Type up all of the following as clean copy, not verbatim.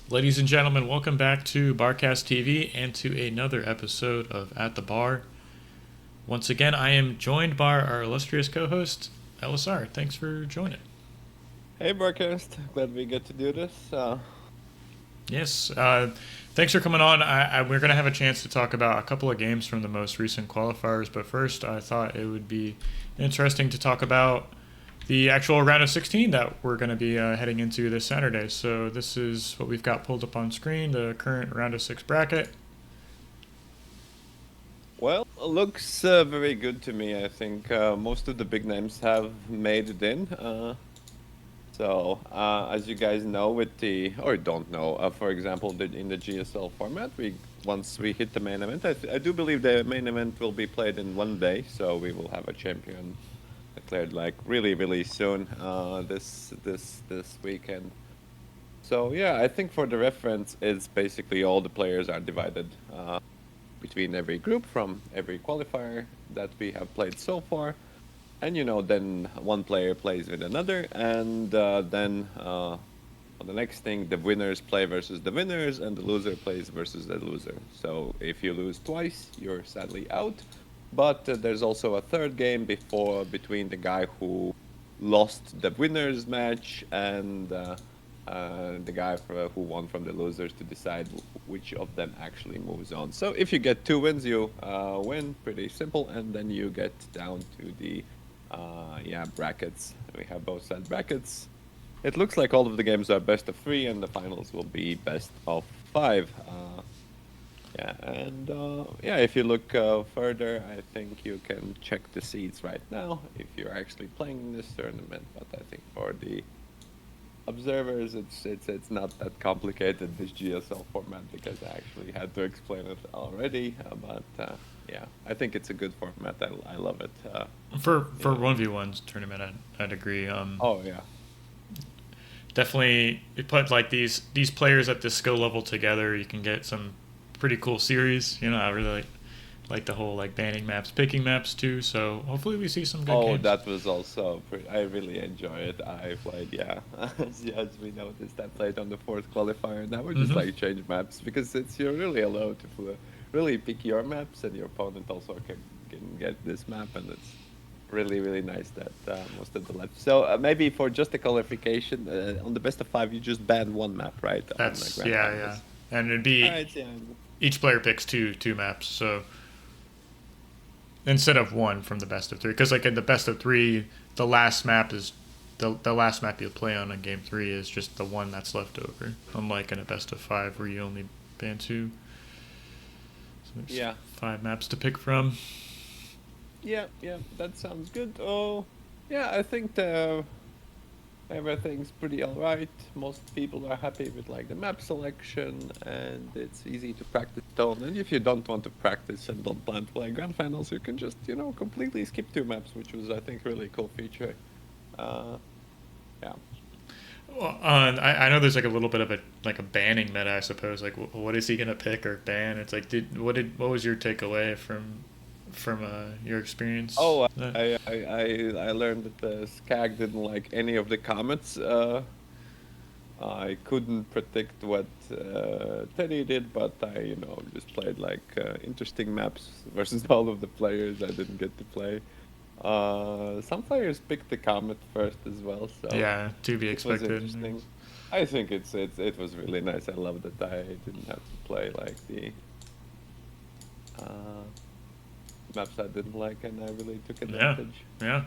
Ladies and gentlemen, welcome back to Barcast TV and to another episode of At the Bar. Once again, I am joined by our illustrious co-host, LSR. Thanks for joining. Hey, Barcast. Glad we get to do this. Yes, thanks for coming on. We're going to have a chance to talk about a couple of games from the most recent qualifiers, but first I thought it would be interesting to talk about the actual round of 16 that we're going to be heading into this Saturday. So this is what we've got pulled up on screen, the current round of 6 bracket. Well, looks very good to me. I think most of the big names have made it in. As you guys know, or don't know, for example, in the GSL format, once we hit the main event, I do believe the main event will be played in one day, so we will have a champion declared like really soon this weekend. So yeah, I think for the reference, it's basically all the players are divided between every group from every qualifier that we have played so far. And then one player plays with another, and then on the next thing, the winners play versus the winners, and the loser plays versus the loser. So if you lose twice, you're sadly out. But there's also a third game between the guy who lost the winners match and the guy who won from the losers to decide which of them actually moves on. So if you get 2 wins, you win. Pretty simple, and then you get down to the brackets. We have both set brackets. It looks like all of the games are best of 3, and the finals will be best of 5. If you look further, I think you can check the seeds right now if you're actually playing in this tournament. But I think for the observers, it's not that complicated, this GSL format, because I actually had to explain it already. I think it's a good format. I love it. For 1v1 tournament, I'd agree. Oh yeah. Definitely, it put like these players at this skill level together. You can get some pretty cool series. I really like the whole like banning maps, picking maps too. So hopefully we see some good games. That was also I really enjoy it. I played, as we noticed, I played on the 4th qualifier, and I would just like change maps because you're really allowed to really pick your maps, and your opponent also can get this map, and it's really nice that most of the left. So maybe for just a qualification, on the best of 5, you just ban one map, right? That's and it'd be each player picks two maps. So instead of one from the best of 3, because like in the best of 3, the last map is the last map you'll play on in game 3 is just the one that's left over. Unlike in a best of 5 where you only ban 2. So there's 5 maps to pick from. Yeah, that sounds good. Oh, yeah, I think everything's pretty alright. Most people are happy with like the map selection, and it's easy to practice stone. And if you don't want to practice and don't plan to play grand finals, you can just completely skip 2 maps, which was, I think, really cool feature. Yeah. Well, I know there's like a little bit of a banning meta, I suppose. Like, what is he gonna pick or ban? It's like, what was your takeaway from your experience? Oh, I learned that the Skag didn't like any of the comments. I couldn't predict what Teddy did, but I just played like interesting maps versus all of the players I didn't get to play. Some players picked the Comet first as well, so yeah, to be expected. It was interesting. I think it was really nice. I love that I didn't have to play like the maps I didn't like, and I really took advantage. Yeah.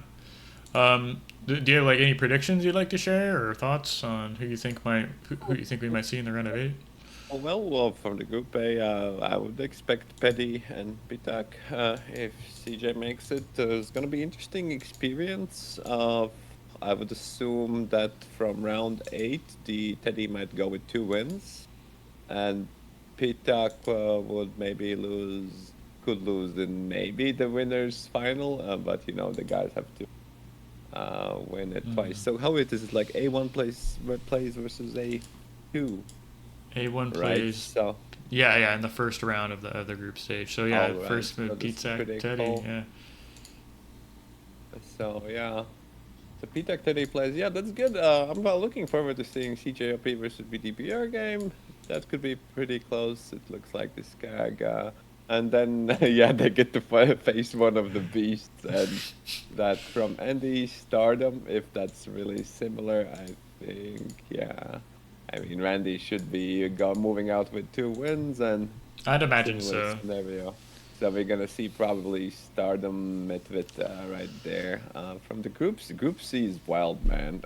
Do you have like any predictions you'd like to share or thoughts on who you think we might see in the round of 8? Well, from the group A, I would expect Petty and Pitak. If CJ makes it, it's going to be interesting experience. I would assume that from round 8, the Teddy might go with 2 wins, and Pitak would maybe could lose in maybe the winners final, but the guys have to win it twice. So how it is like A1 plays versus A2. A1 Right, plays. so Yeah, in the first round of the other group stage. So yeah, right. first So move this is Pizza pretty Teddy. cool. Yeah. So yeah, So P-Tech Teddy plays. Yeah, that's good. I'm looking forward to seeing CJOP versus BDPR game. That could be pretty close. It looks like this Skag. And then, yeah, they get to face one of the beasts. And that from Andy Stardom, if that's really similar, I think, yeah. I mean, Randy should be moving out with 2 wins and I'd imagine similar so. scenario. So we're gonna see probably Stardom met with right there. From the groups, Group C is wild, man.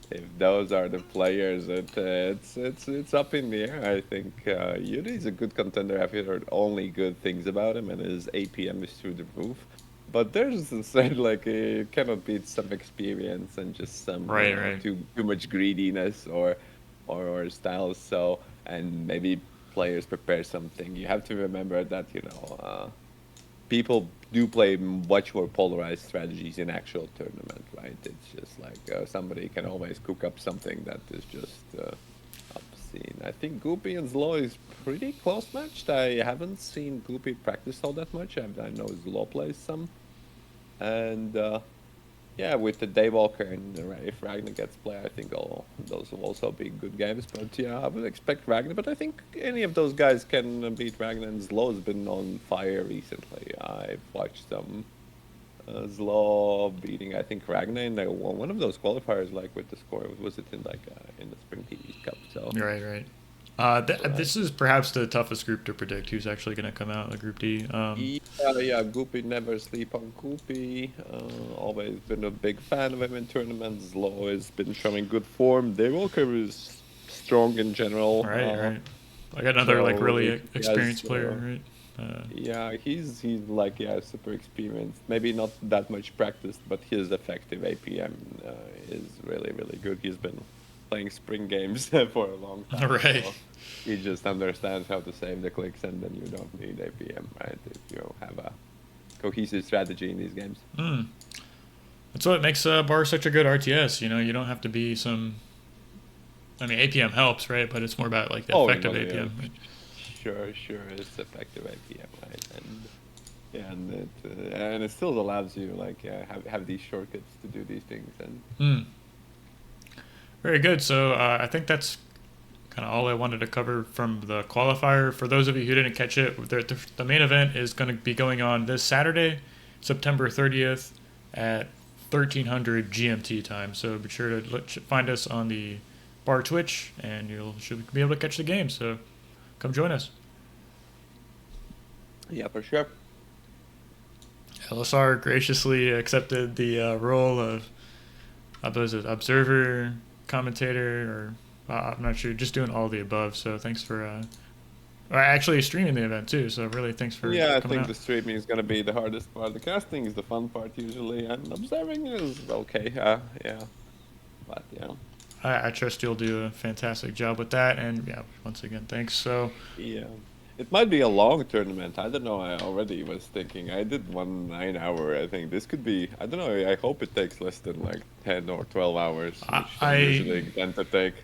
If those are the players, it's up in the air. I think Yuri is a good contender. I've heard only good things about him, and his APM is through the roof. But there's said like it cannot beat some experience and just some Right, right. too much greediness or styles. So and maybe players prepare something. You have to remember that people do play much more polarized strategies in actual tournament, right? It's just like somebody can always cook up something that is just obscene. I think Goopy and Zlo is pretty close matched. I haven't seen Goopy practice all that much. I know Zlo plays some, and yeah, with the Daywalker and if Ragnar gets play, I think those will also be good games. But yeah, I would expect Ragnar. But I think any of those guys can beat Ragnar. And Zlo has been on fire recently. I've watched some Zlo beating, I think, Ragnar in one of those qualifiers, like with the score. Was it in like in the Spring TV Cup? So Right, right. right. This is perhaps the toughest group to predict who's actually going to come out in the Group D. Yeah, yeah, Goopy, never sleep on Goopy. Always been a big fan of him in tournaments. Zlo has been showing good form. Daywalker is strong in general. Right, right. Like another like So really if he has, experienced player, right? yeah, he's like yeah, super experienced. Maybe not that much practiced, but his effective APM is really good. He's been playing spring games for a long time, Right. so he just understands how to save the clicks, and then you don't need APM, right? If you have a cohesive strategy in these games. Mm. That's what makes Bar such a good RTS. You know, you don't have to be some. I mean, APM helps, right? But it's more about like the Oh, effective no, yeah, APM. Right? sure, it's effective APM, right? And yeah, and it still allows you like have these shortcuts to do these things, and Mm. Very good. So I think that's kind of all I wanted to cover from the qualifier. For those of you who didn't catch it, the main event is going to be going on this Saturday, September 30th at 1300 GMT time. So be sure to find us on the Bar Twitch, and you should be able to catch the game. So come join us. yeah, for sure. LSR graciously accepted the role of was it observer, commentator, or I'm not sure, just doing all the above. So thanks for actually streaming the event too. So really, thanks for Yeah, I coming think out. the streaming is gonna be the hardest part. The casting is the fun part usually, and observing is okay. Yeah, but yeah, I trust you'll do a fantastic job with that. And yeah, once again, thanks. So yeah. It might be a long tournament. I don't know. I already was thinking. I did one 9 hour. I think this could be. I don't know. I hope it takes less than like 10 or 12 hours, which they I usually tend to take.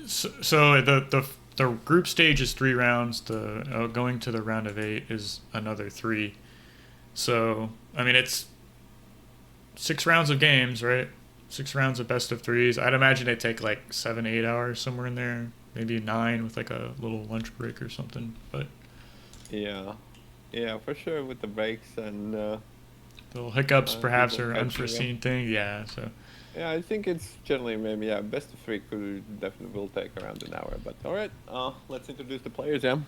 so the group stage is 3 rounds. The going to the round of 8 is another 3. So I mean, it's 6 rounds of games, right? 6 rounds of best of threes. I'd imagine they take like 7, 8 hours somewhere in there, maybe 9 with like a little lunch break or something. But Yeah, yeah, for sure with the breaks and little hiccups perhaps people or catching up. unforeseen thing. Yeah. So Yeah, I think it's generally maybe yeah, best of three could definitely will take around an hour. But all right, let's introduce the players. Yeah.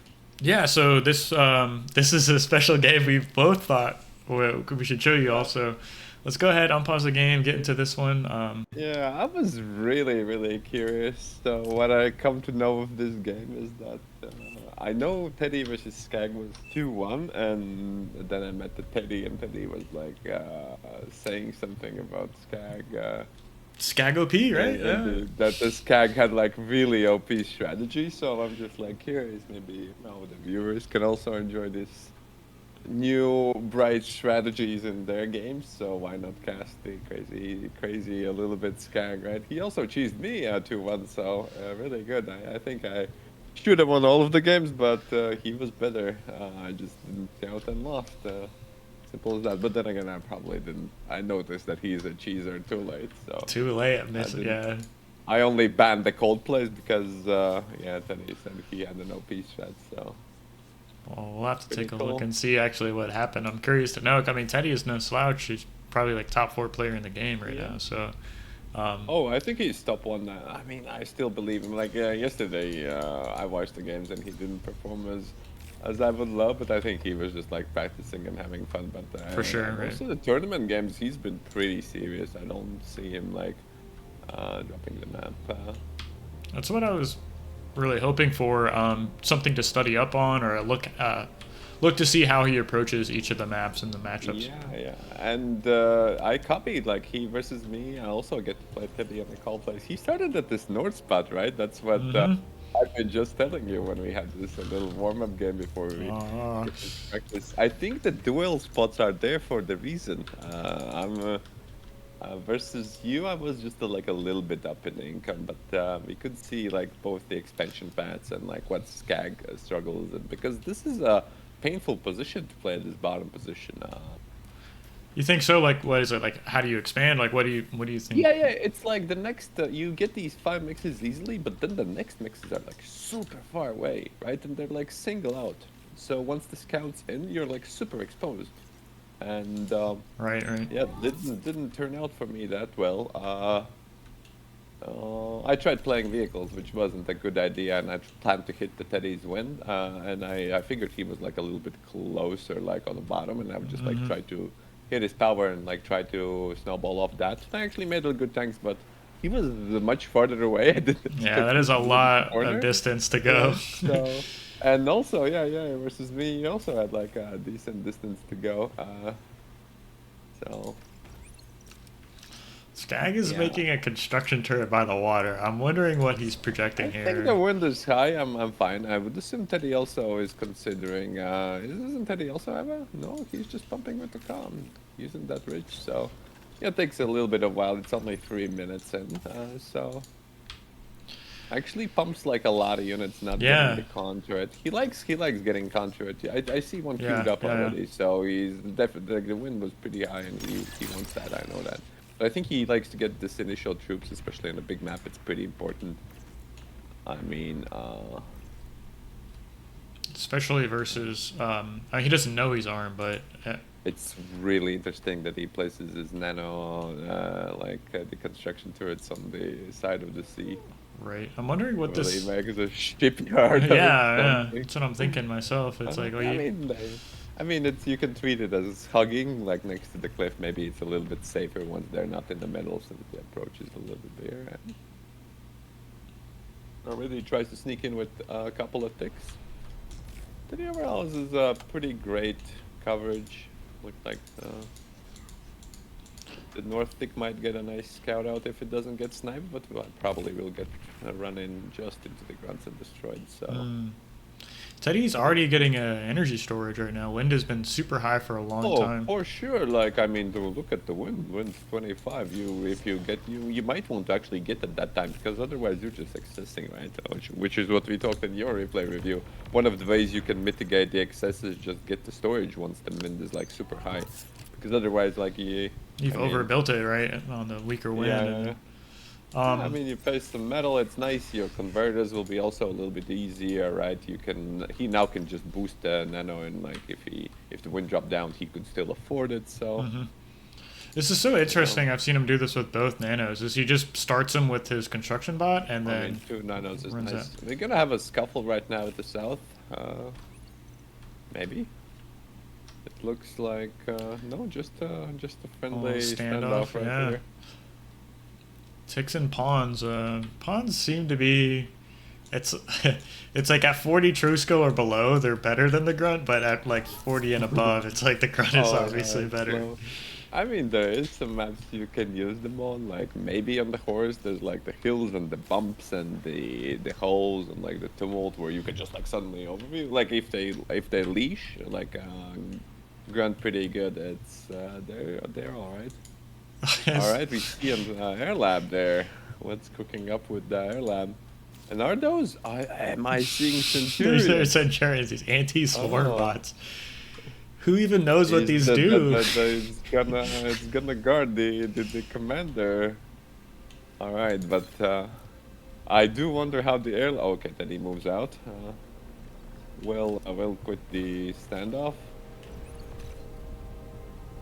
yeah. So this is a special game we both thought we should show you also. Let's go ahead, unpause the game, get into this one. Yeah, I was really curious. So what I come to know of this game is that I know Teddy versus Skag was 2-1, and then I met the Teddy, and Teddy was like saying something about Skag. Skag P, right? Yeah. That the Skag had like really OP strategy, so I'm just like curious. Maybe the viewers can also enjoy this new bright strategies in their games. So why not cast the crazy a little bit Skag, right? He also cheesed me 2-1, so really good. I think I should have won all of the games, but he was better. I just didn't count and lost. simple as that. But then again, I probably didn't. I noticed that he's a cheeser too late, so Too late. I I miss it. didn't. Yeah. I only banned the cold plays because yeah, then he said he had an OP strat, so Well, we'll have to pretty take a look cool. and see actually what happened. I'm curious to know. I mean, Teddy is no slouch. He's probably like top 4 player in the game right Yeah. now. So, Oh, I think he's top one. I mean, I still believe him. Like yesterday, I watched the games and he didn't perform as I would love, but I think he was just like practicing and having fun. But for sure, right? most of the tournament games, he's been pretty serious. I don't see him like dropping the map. That's what I was really hoping for. Something to study up on, or a look to see how he approaches each of the maps and the matchups. Yeah, yeah. And I copied like he versus me. I also get to play Teddy on the call place. He started at this north spot, right? That's what Mm-hmm. I've been just telling you when we had this little warm-up game before we Uh, get this practice. I think the duel spots are there for the reason. I'm versus you. I was just like a little bit up in income, but we could see like both the expansion paths and like what Skag struggles in because this is a painful position to play this bottom position. you think so? Like, what is it? Like, how do you expand? Like, what do you think? Yeah, yeah, it's like the next you get these 5 mixes easily, but then the next mixes are like super far away, right? And they're like single out. So once the scout's in, you're like super exposed. And Right, right. yeah, didn't turn out for me that well. I tried playing vehicles, which wasn't a good idea, and I planned to hit the Teddy's win, and I figured he was like a little bit closer, like on the bottom, and I would just like Mm-hmm. try to hit his power and like try to snowball off that. I actually made a good tanks, but he was much farther away. I didn't Yeah, expect that him is to a be in the lot of corner. distance to Yeah, go. so and also yeah versus me, he also had like a decent distance to go. So Skag is yeah. making a construction turret by the water. I'm wondering what he's I projecting think the here. wind is high. I'm fine. I would assume Teddy also is considering. Isn't Teddy also ever? No, he's just pumping with the calm, using that ridge. So yeah, it takes a little bit of while. It's only 3 minutes in. So actually pumps like a lot of units, not getting Yeah, the contra. He likes getting contra. I see one queued yeah, up yeah, yeah. already. So he's definitely like, the wind was pretty high, and he wants that. I know that. But I think he likes to get this initial troops, especially on a big map. It's pretty important. I mean, Especially versus. I mean, he doesn't know he's armed, but it's really interesting that he places his nano, the construction turrets on the side of the sea. right. I'm wondering what Really this. makes a shipyard Yeah, of it, yeah. something. That's what I'm thinking myself. It's like, well, I you, mean, it's you can treat it as hugging, like next to the cliff. Maybe it's a little bit safer once they're not in the middle, since the approach is a little bit there. And already tries to sneak in with a couple of ticks. The overall is a pretty great coverage. Looked like the north tick might get a nice scout out if it doesn't get sniped, but probably will get run in just into the grunts and destroyed. So. mm. Teddy's already getting energy storage right now. Wind has been super high for a long Oh, time. for sure. Like, I mean, to look at the wind. Wind's 25. If you get you might want to actually get at that time because otherwise you're just excessing, right? Which is what we talked in your replay review. One of the ways you can mitigate the excess is just get the storage once the wind is like super high, because otherwise, like You've I mean, overbuilt it, right, on the weaker wind. yeah. And, Yeah, I mean, you paste some metal, it's nice. Your converters will be also a little bit easier, right? He now can just boost the nano, and like if the wind dropped down, he could still afford it. So, mhm. This is so interesting. I've seen him do this with both nanos. Is he just starts them with his construction bot and I then mean, 2 nanos is runs nice. out. We're gonna have a scuffle right now at the south. Maybe. It looks like no, just a friendly standoff right yeah. here. Ticks and pawns. Pawns seem to be. It's it's like at 40 Trusco or below, they're better than the grunt, but at like 40 and above, it's like the grunt is Oh, obviously it's better. slow. I mean, there is some maps you can use them on. Like maybe on the horse, there's like the hills and the bumps and the holes and like the tumult where you can just like suddenly overview. Like if they leash, like grunt pretty good. It's they're all right. All right, we see an air lab there. What's cooking up with the air lab? And are those? Am I seeing There's Centurions? Centurions, these anti-swarm Oh. bots. Who even knows what Is these that do? it's gonna guard the commander. All right, but I do wonder how the air. Okay, then he moves out. Will quit the standoff.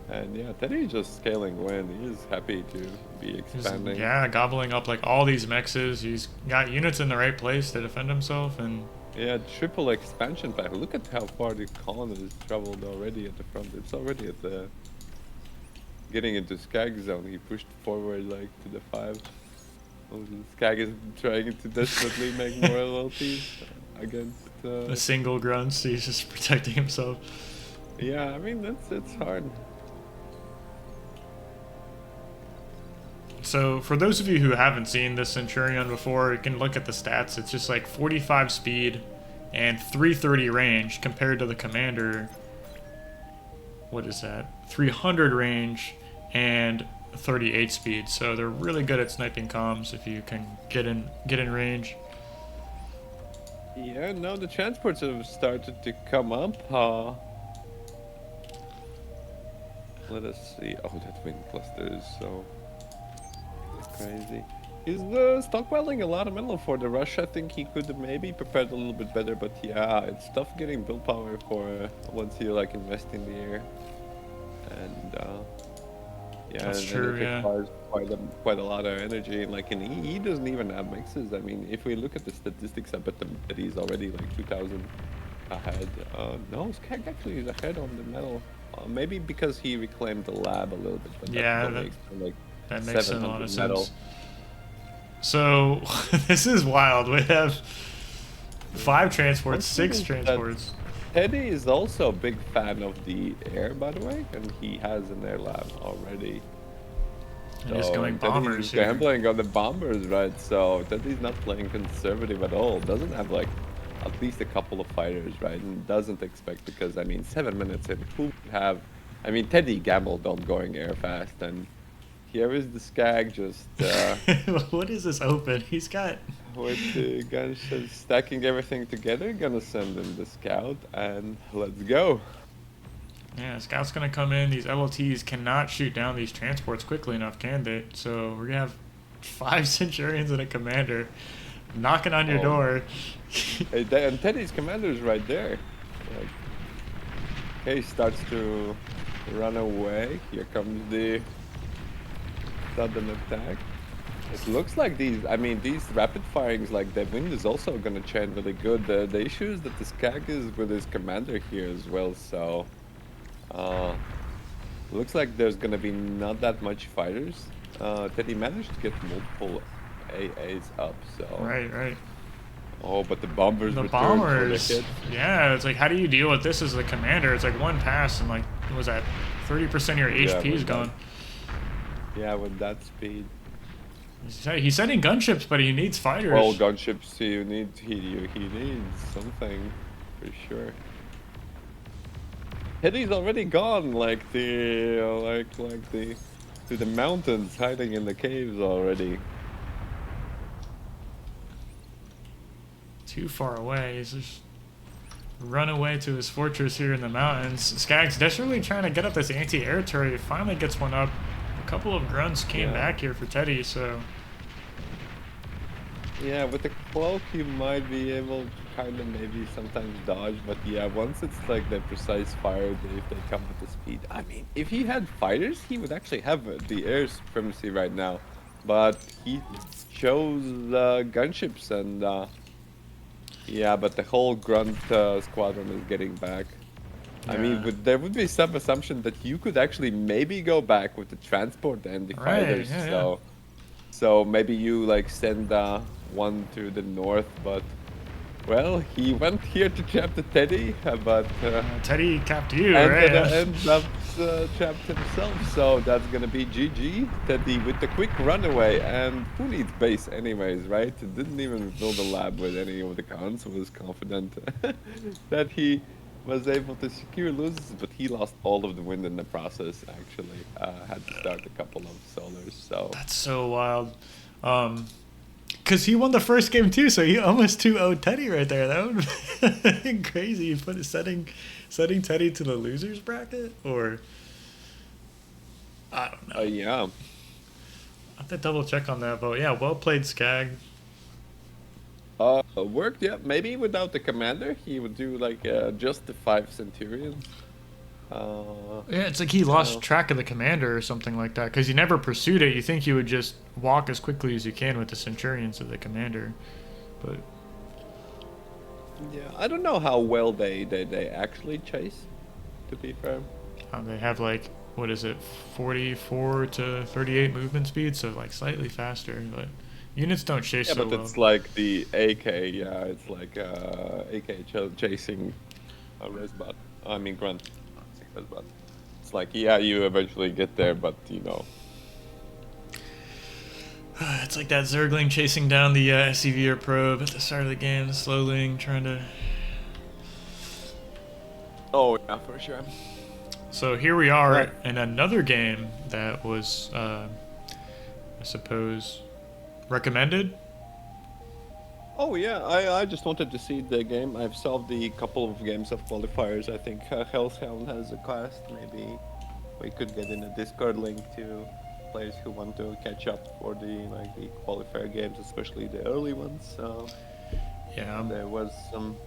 And yeah, Teddy just scaling when he's happy to be He's, expanding. yeah, gobbling up like all these mexes. He's got units in the right place to defend himself, and Yeah, triple expansion pack. Look at how far the colony has traveled already at the front. It's already at the getting into Skag zone. He pushed forward like to the 5. Oh, Skag is trying to desperately make more LLTs against. a single grunts. He's just protecting himself. Yeah, I mean it's hard. So for those of you who haven't seen this Centurion before, you can look at the stats. It's just like 45 speed and 330 range compared to the commander. What is that? 300 range and 38 speed. So they're really good at sniping comms if you can get in range. Yeah, no, the transports have started to come up. Let us see. Oh, that wind cluster is so crazy. He's stockpiling a lot of metal for the rush. I think he could have maybe prepared a little bit better, but yeah, it's tough getting build power for once you like invest in the air. And yeah, That's and true, it yeah. requires quite a lot of energy. Like, and he doesn't even have mixes. I mean, if we look at the statistics, I bet that he's already like 2,000 ahead. No, Skag actually is ahead on the metal. Maybe because he reclaimed the lab a little bit, but Yeah, that makes like that makes a lot 700 of metal. sense. So this is wild. We have 5 transports, 6 transports. Teddy is also a big fan of the air, by the way, and he has an air lab already. And he's going bombers Teddy's here. gambling on the bombers, right? So Teddy's not playing conservative at all. Doesn't have like at least a couple of fighters, right? And doesn't expect, because I mean 7 minutes in, who would have? I mean Teddy gambled on going air fast, and here is the Skag just What is this open? He's got with the guns stacking everything together. Gonna send in the scout and let's go. yeah, Scout's gonna come in. These LLTs cannot shoot down these transports quickly enough, can they? So we're gonna have 5 Centurions and a commander knocking on your Oh. door. And Teddy's commander's right there. Like, okay, starts to run away. Here comes the sudden attack. It looks like these rapid firings, like the wind is also gonna chain really good. The issue is that the Skag is with his commander here as well, so looks like there's gonna be not that much fighters. Teddy managed to get multiple AAs up, so Right. oh, but the bombers The returned for the bombers. hit. Yeah, it's like, how do you deal with this as the commander? It's like one pass and like, what was that? 30% of your HP is with gone. Yeah, with that speed. He's sending gunships, but he needs fighters. Well, gunships, he needs something for sure. Teddy's already gone, like to the mountains, hiding in the caves already. Too far away. He's just run away to his fortress here in the mountains. Skag's desperately trying to get up this anti-air turret. He finally gets one up. A couple of grunts came back here for Teddy, so Yeah, with the cloak, you might be able to kind of maybe sometimes dodge, but yeah, once it's like the precise fire, if they come with the speed. I mean, if he had fighters, he would actually have the air supremacy right now, but he chose gunships, and yeah, but the whole grunt squadron is getting back. I mean, there would be some assumption that you could actually maybe go back with the transport and the fighters. So maybe you like send one to the north, but well, he went here to trap the Teddy, but Teddy capped you, ended, right? ends up trapped himself. So that's gonna be GG. Teddy with the quick runaway, and who needs base anyways, right? Didn't even build a lab with any of the guns. Was confident that he was able to secure loses, but he lost all of the wind in the process. Actually, had to start a couple of solars. So That's so wild. Because he won the first game too, so he almost 2-0 Teddy right there. That would have been crazy. You put setting Teddy to the losers bracket, or I don't know. Yeah. I have to double check on that, but yeah, well played, Skag. Worked, yeah. Maybe without the commander, he would do like just the 5 Centurions. Yeah, it's like he lost so- track of the commander or something like that because he never pursued it. You think you would just walk as quickly as you can with the Centurions of the commander, but Yeah, I don't know how well they actually chase, to be fair. they have like what is it, 44 to 38 movement speed, so like slightly faster. But units don't chase Yeah, so but well. it's like the AK, yeah, it's like AK chasing a Resbot. I mean, Grunt. Resbot. It's like, yeah, you eventually get there, but you know. It's like that Zergling chasing down the SCV or probe at the start of the game, slowly trying to. Oh, yeah, for sure. So here we are Right. in another game that was, I suppose, recommended. Oh yeah, I just wanted to see the game. I've solved the couple of games of qualifiers. I think Hellshound has a quest. Maybe we could get in a Discord link to players who want to catch up for the qualifier games, especially the early ones. Yeah, There was some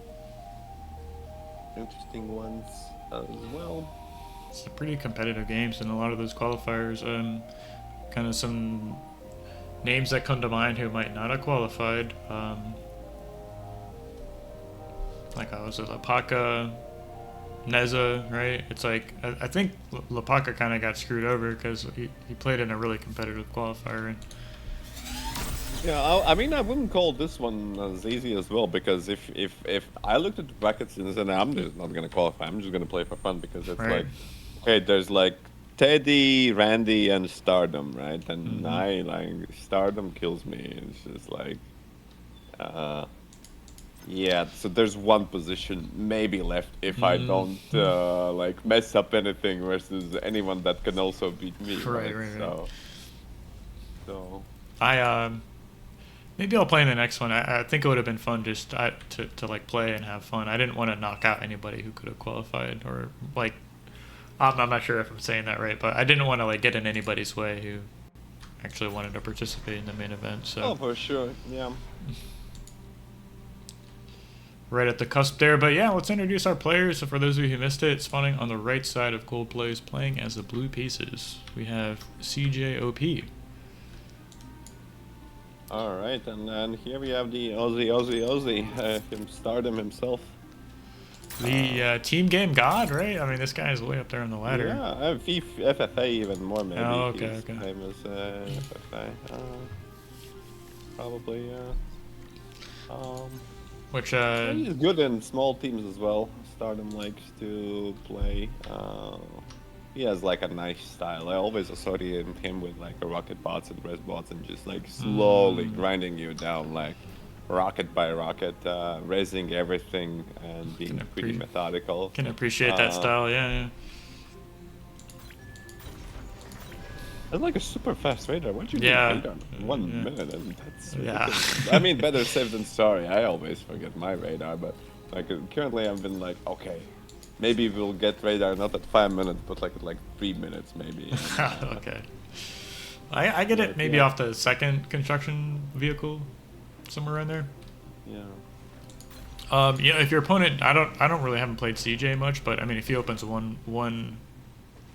interesting ones as well. it's a pretty competitive games in a lot of those qualifiers. Kind of some names that come to mind who might not have qualified. Like I was at Lapaka, Neza, right? It's like I think Lapaka kind of got screwed over because he played in a really competitive qualifier. And Yeah, I mean, I wouldn't call this one as easy as well, because if I looked at the brackets and said, I'm just not gonna qualify, I'm just gonna play for fun, because it's Right. like, okay, there's like Teddy, Randy, and Stardom, right? And I like Stardom kills me. It's just like, yeah. So there's one position maybe left if I don't like mess up anything versus anyone that can also beat me. Right. So. Maybe I'll play in the next one. I think it would have been fun just to like play and have fun. I didn't want to knock out anybody who could have qualified, or like I'm not sure if I'm saying that right, but I didn't want to like get in anybody's way who actually wanted to participate in the main event. So Oh, for sure, yeah. right at the cusp there. But yeah, let's introduce our players. So for those of you who missed it, spawning on the right side of Cold Plays, playing as the Blue Pieces, we have CJOP. All right, and then here we have the Aussie, him Stardom himself. The team game god, right? I mean, this guy is way up there on the ladder. Yeah, FFA even more maybe. Oh, okay, He's okay. famous FFA. Probably, Which he's good in small teams as well. Stardom likes to play. He has like a nice style. I always associate him with like a rocket bots and res bots, and just like slowly grinding you down, like rocket by rocket, raising everything and being pretty methodical. can appreciate that style, yeah. That's like a super fast radar. Why'd you Yeah. do radar in 1 minute? And that's Yeah. ridiculous. I mean, better safe than sorry. I always forget my radar, but like currently I've been like, okay, maybe we'll get radar not at 5 minutes, but like at like 3 minutes maybe. And, Okay. I get it But, maybe yeah. off the second construction vehicle, somewhere in there. yeah. You know, if your opponent, I don't really haven't played CJ much, but I mean, if he opens one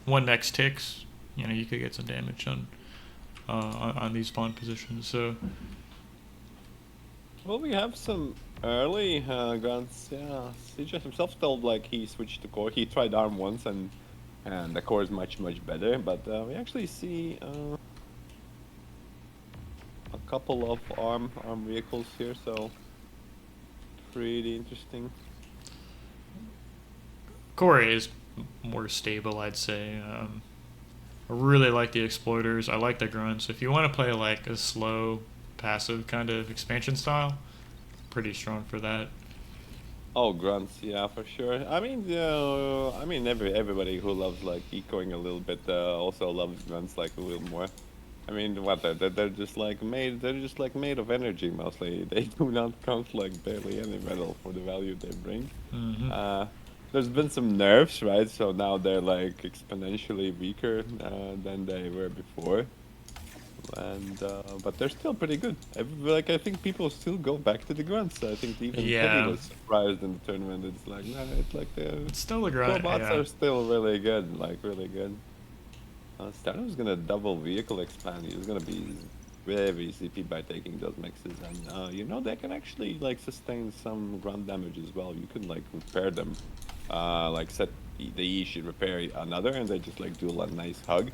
next ticks, you know, you could get some damage on these spawn positions. So Well, we have some early guns. Yeah, CJ himself told like he switched to core. He tried arm once, and the core is much better. But we actually see a couple of arm vehicles here, so pretty interesting. Corey is more stable, I'd say. I really like the exploiters. I like the grunts. If you want to play like a slow, passive kind of expansion style, pretty strong for that. Oh, grunts, yeah, for sure. I mean, everybody who loves like ecoing a little bit also loves grunts like a little more. I mean, what they're just like made. They're just like made of energy mostly. They do not count like barely any metal for the value they bring. Hmm. Uh, there's been some nerfs, right? So now they're like exponentially weaker than they were before, and but they're still pretty good. Like I think people still go back to the grunts. I think even Teddy Yeah, was surprised in the tournament. It's like nah, it's like the it's still a grunt. robots Yeah. are still really good, like really good. Stardust gonna double vehicle expand. He's gonna be very CP by taking those mixes, and you know they can actually like sustain some ground damage as well. You can like repair them, like set the E should repair another, and they just like do a nice hug,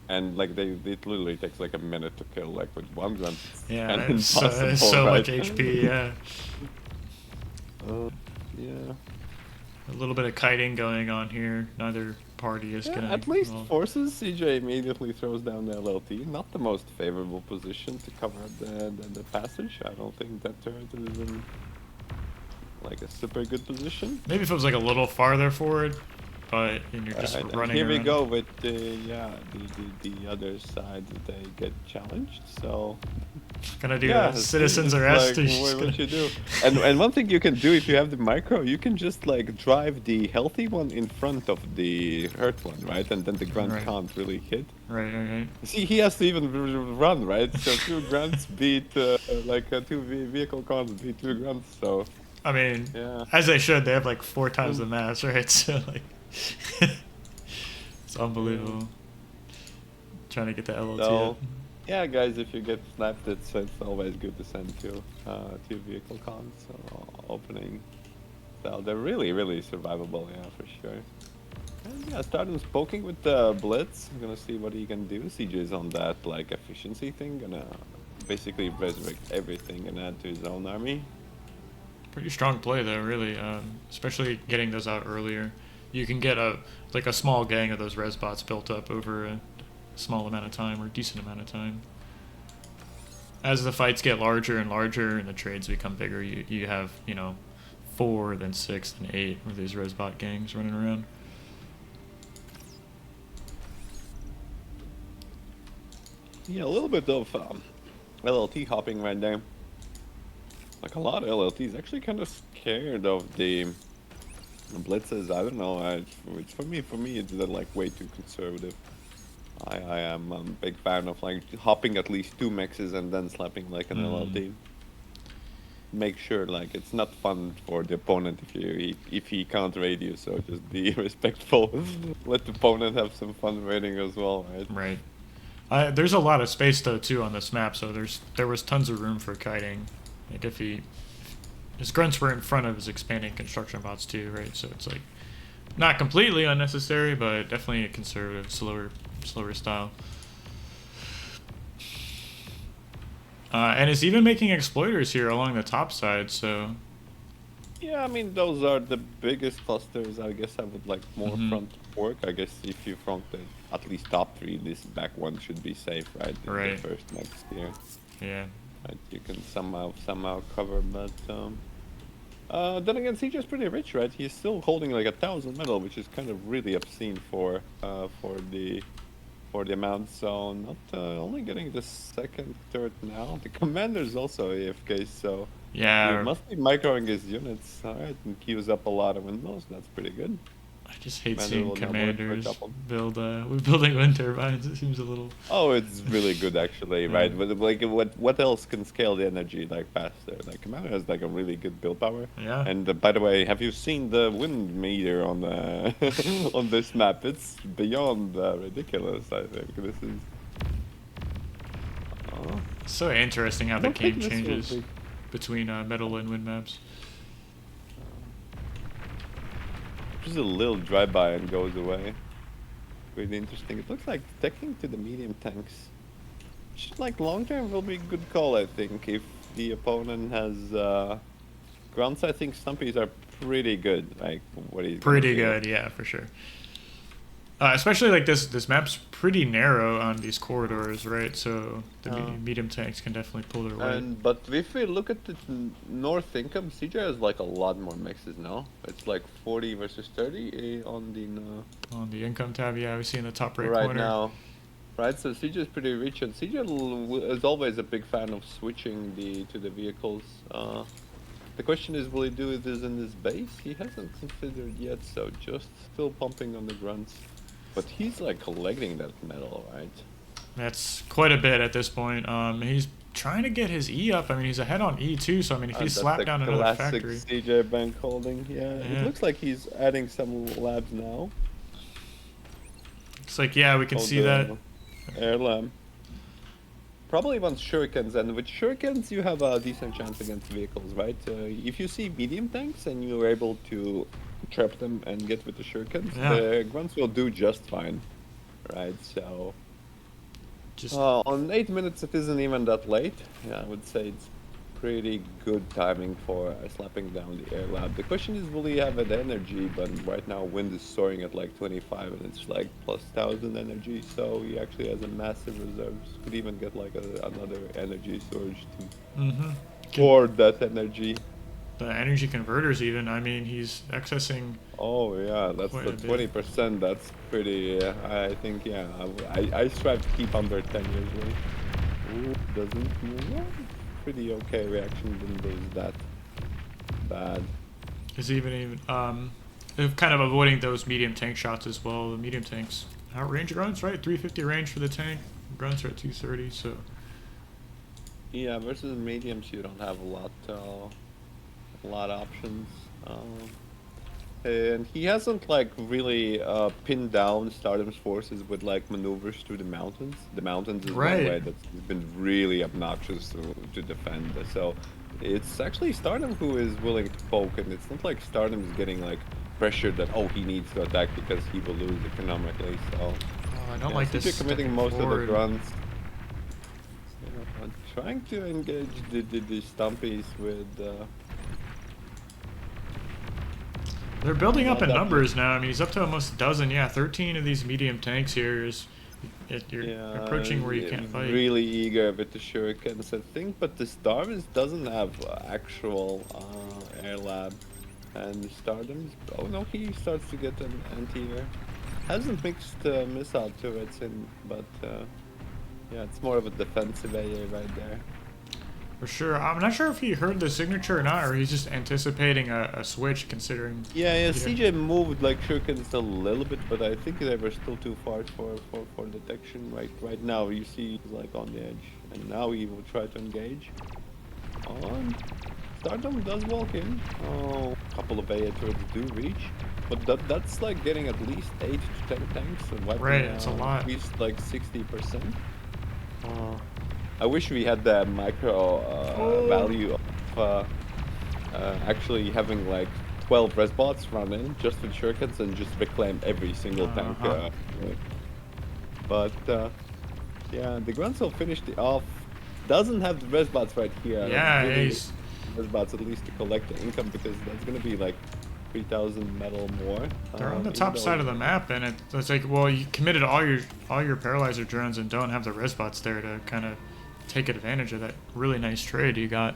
and like it literally takes like a minute to kill. Like with one grunt, it's Yeah, kind of it's impossible, so right? much HP. Yeah, uh, yeah. a little bit of kiting going on here. Neither party is Yeah, gonna. at least Well, forces CJ immediately throws down the LLT. Not the most favorable position to cover the passage. I don't think that turret is in like a super good position. maybe if it was like a little farther forward, but and you're just And running here we around. go with the yeah the other side that they get challenged. So Gonna do yeah, a it's citizen's just arrest. like Or you're just what gonna. you do. And one thing you can do if you have the micro, you can just like drive the healthy one in front of the hurt one, right? And then the grunt Right, can't really hit. right, right, right. See, he has to even run, right? So two grunts beat two vehicle cons beat two grunts. So I mean, yeah. as they should. They have like 4 times Mm. the mass, right? So like, it's Yeah. unbelievable. Trying to get the LLT up. So yeah, guys, if you get sniped, it's always good to send two vehicle cons opening. So they're really survivable, yeah, for sure. And yeah, starting poking with the blitz. I'm gonna see what he can do. CJ's on that like efficiency thing, gonna basically resurrect everything and add to his own army. Pretty strong play though, really. Especially getting those out earlier. You can get a small gang of those res bots built up over a small amount of time or decent amount of time. As the fights get larger and larger and the trades become bigger, you have 4, then 6, then 8 of these res bot gangs running around. Yeah, a little bit of LLT hopping right there. Like a lot of LLTs actually kind of scared of the blitzes. I don't know. It's for me, it's like way too conservative. I am a big fan of like hopping at least 2 mixes and then slapping like an LLT. Make sure like it's not fun for the opponent if he can't raid you. So just be respectful. Let the opponent have some fun raiding as well, right? Right. There's a lot of space though too on this map, so there was tons of room for kiting. Like if his grunts were in front of his expanding construction bots too, right? So it's like not completely unnecessary, but definitely a conservative, slower style. And it's even making exploiters here along the top side, so. Yeah, I mean those are the biggest clusters. I guess I would like more Mhm. front work. I guess if you front the at least top 3, this back one should be safe, right? In Right. the first next year, Yeah. right? You can somehow cover, but then again, CJ's pretty rich, right? He's still holding like 1,000 metal, which is kind of really obscene for the amount. So not only getting the second, third now. The commander's also AFK, so he Yeah. must be microing his units. All right, and queues up a lot of windmills. That's pretty good. I just hate Commander seeing will not work for a commanders couple. building wind turbines. It seems a little. Oh, it's really good actually, Yeah. right? But like, what else can scale the energy like faster? Like Commander has like a really good build power. Yeah. And by the way, have you seen the wind meter on the on this map? It's beyond ridiculous. I think this is. Oh, So interesting how I the don't think game this will changes be. between metal and wind maps. Just a little drive-by and goes away. Really interesting. It looks like teching to the medium tanks. Which, like long term will be a good call, I think. If the opponent has grunts, I think Stumpies are pretty good. Like what he's gonna Pretty do. good, yeah, for sure. Especially like this map's pretty narrow on these corridors, right? So the medium tanks can definitely pull their weight. And but if we look at the north income, CJ has like a lot more mixes now. It's like 40 versus 30 on the On the income tab, yeah, we see in the top right right corner. now. Right, so CJ is pretty rich, and CJ is always a big fan of switching to the vehicles. The question is, will he do this in his base? He hasn't considered yet, so just still pumping on the grunts. But he's like collecting that metal, right? That's quite a bit at this point. He's trying to get his E up. I mean, he's ahead on E too, so I mean, if he And that's slapped the down another classic factory. CJ bank holding. Yeah, it Yeah. looks like he's adding some labs now. It's like, yeah, we can Oh, see that. the air lab. Probably wants shurikens, and with shurikens you have a decent chance against vehicles, right? If you see medium tanks and you're able to trap them and get with the shurikens, Yeah. the grunts will do just fine, right? So Just on 8 minutes it isn't even that late. Yeah, I would say it's pretty good timing for slapping down the air lab. The question is, will he have an energy? But right now wind is soaring at like 25 and it's like plus 1000 energy, so he actually has a massive reserves. Could even get like another energy storage to mm-hmm. hoard that energy. The energy converters even. I mean, he's accessing Oh yeah, that's quite the a bit. 20%. That's pretty. I think yeah. I strive to keep under 10 usually. Ooh, doesn't move. Well, pretty okay reaction. Didn't lose that bad. Is even kind of avoiding those medium tank shots as well. The medium tanks outrange grunts, right? 350 range for the tank. Grunts are at 230, so Yeah, versus mediums, you don't have a lot of options. And he hasn't like really pinned down Stardom's forces with like maneuvers through the mountains. The mountains is one right. way that's been really obnoxious to defend. So it's actually Stardom who is willing to poke, and it's not like Stardom is getting like pressured that oh he needs to attack because he will lose economically. So Oh, I don't yeah, like since this. you're committing Stepping most of the forward. grunts. Trying to engage the stumpies with. They're building up Not in that numbers now. I mean, he's up to almost a dozen. Yeah, 13 of these medium tanks here is. You're Yeah, approaching where you can't fight. really eager with the shurikens, I think, but the Starvis doesn't have actual air lab, and Stardom's. Oh no, he starts to get an anti-air. Hasn't mixed missile turrets in, but yeah, it's more of a defensive AA right there. For sure. I'm not sure if he heard the signature or not, or he's just anticipating a switch, considering. Yeah, CJ moved like shurikens a little bit, but I think they were still too far for detection. Right now, you see he's like on the edge, and now he will try to engage. On Stardom does walk in. Oh, a couple of AA turrets do reach, but that's like getting at least 8 to 10 tanks and wiping Right, it's a lot. at least like 60%. I wish we had the micro value of actually having like 12 res bots run in just with shurikens and just reclaim every single tank. But yeah, the Grunzel finished it off. Doesn't have the res bots right here. Yeah, Really he's. res bots at least to collect the income because that's gonna be like 3,000 metal more. They're on the top side of the map, and it's like, well, you committed all your paralyzer drones and don't have the res bots there to kind of take advantage of that really nice trade you got.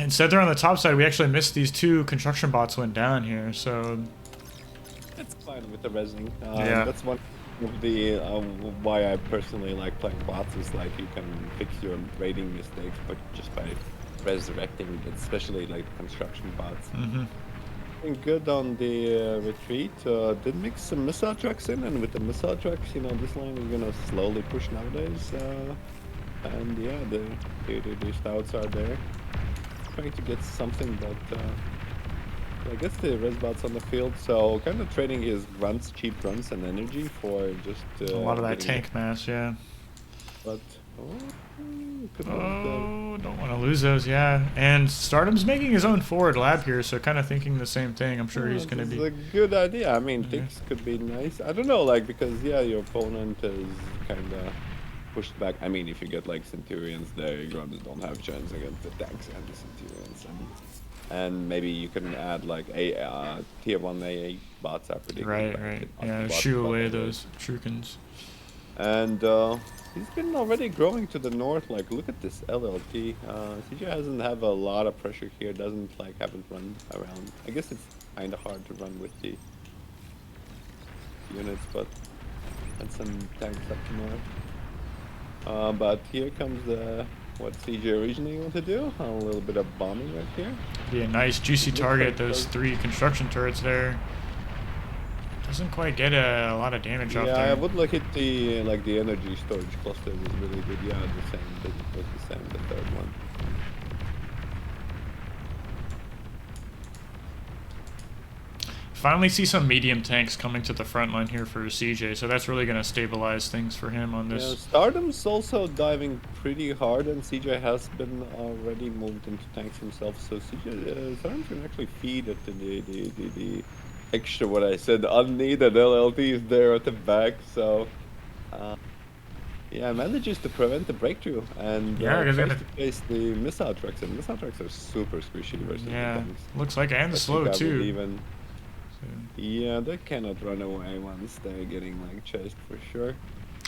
Instead, they're on the top side. We actually missed these 2 construction bots went down here, so That's fine with the resing. Yeah. That's one of the why I personally like playing bots is like you can fix your rating mistakes, but just by resurrecting, especially like construction bots. Doing good on the retreat. Did mix some missile trucks in, and with the missile trucks, you know, this line is gonna slowly push nowadays. And yeah, the stouts are there, trying to get something, but I guess the res bots on the field, so kind of trading his grunts, cheap grunts, and energy for just a lot of that getting tank mass, yeah. But could Oh, don't want to lose those, yeah. And Stardom's making his own forward lab here, so kind of thinking the same thing. I'm sure he's going to be. It's a good idea. I mean, things could be nice. I don't know, like, because, yeah, your opponent is kind of pushed back. I mean, if you get, like, Centurions there, your grunts don't have chance against the tanks and the Centurions. And maybe you can add, like, tier 1 AA bots are pretty good. Right. Yeah, shoo away those shurikens. And he's been already growing to the north. Like, look at this LLT. CJ hasn't have a lot of pressure here. Doesn't like haven't run around. I guess it's kind of hard to run with the units, but and some tanks up north. But here comes what CJ originally wanted to do. A little bit of bombing right here. Be a nice juicy It looks target. like Those 3 construction turrets there. Doesn't quite get a lot of damage off yeah, I there. would look at the the energy storage cluster was really good. Yeah, the same. It was the same. The third one. Finally see some medium tanks coming to the front line here for CJ, so that's really going to stabilize things for him on Yeah, this. Stardom's also diving pretty hard, and CJ has been already moved into tanks himself. So CJ, Stardom can actually feed at the extra what I said unneeded LLTs there at the back. So yeah, manages to prevent the breakthrough and Yeah, because tries gonna. to face the missile trucks, and missile trucks are super squishy versus the Yeah, tanks. looks like, and I think slow I would too. even. So, Yeah, they cannot run away once they're getting like chased for sure.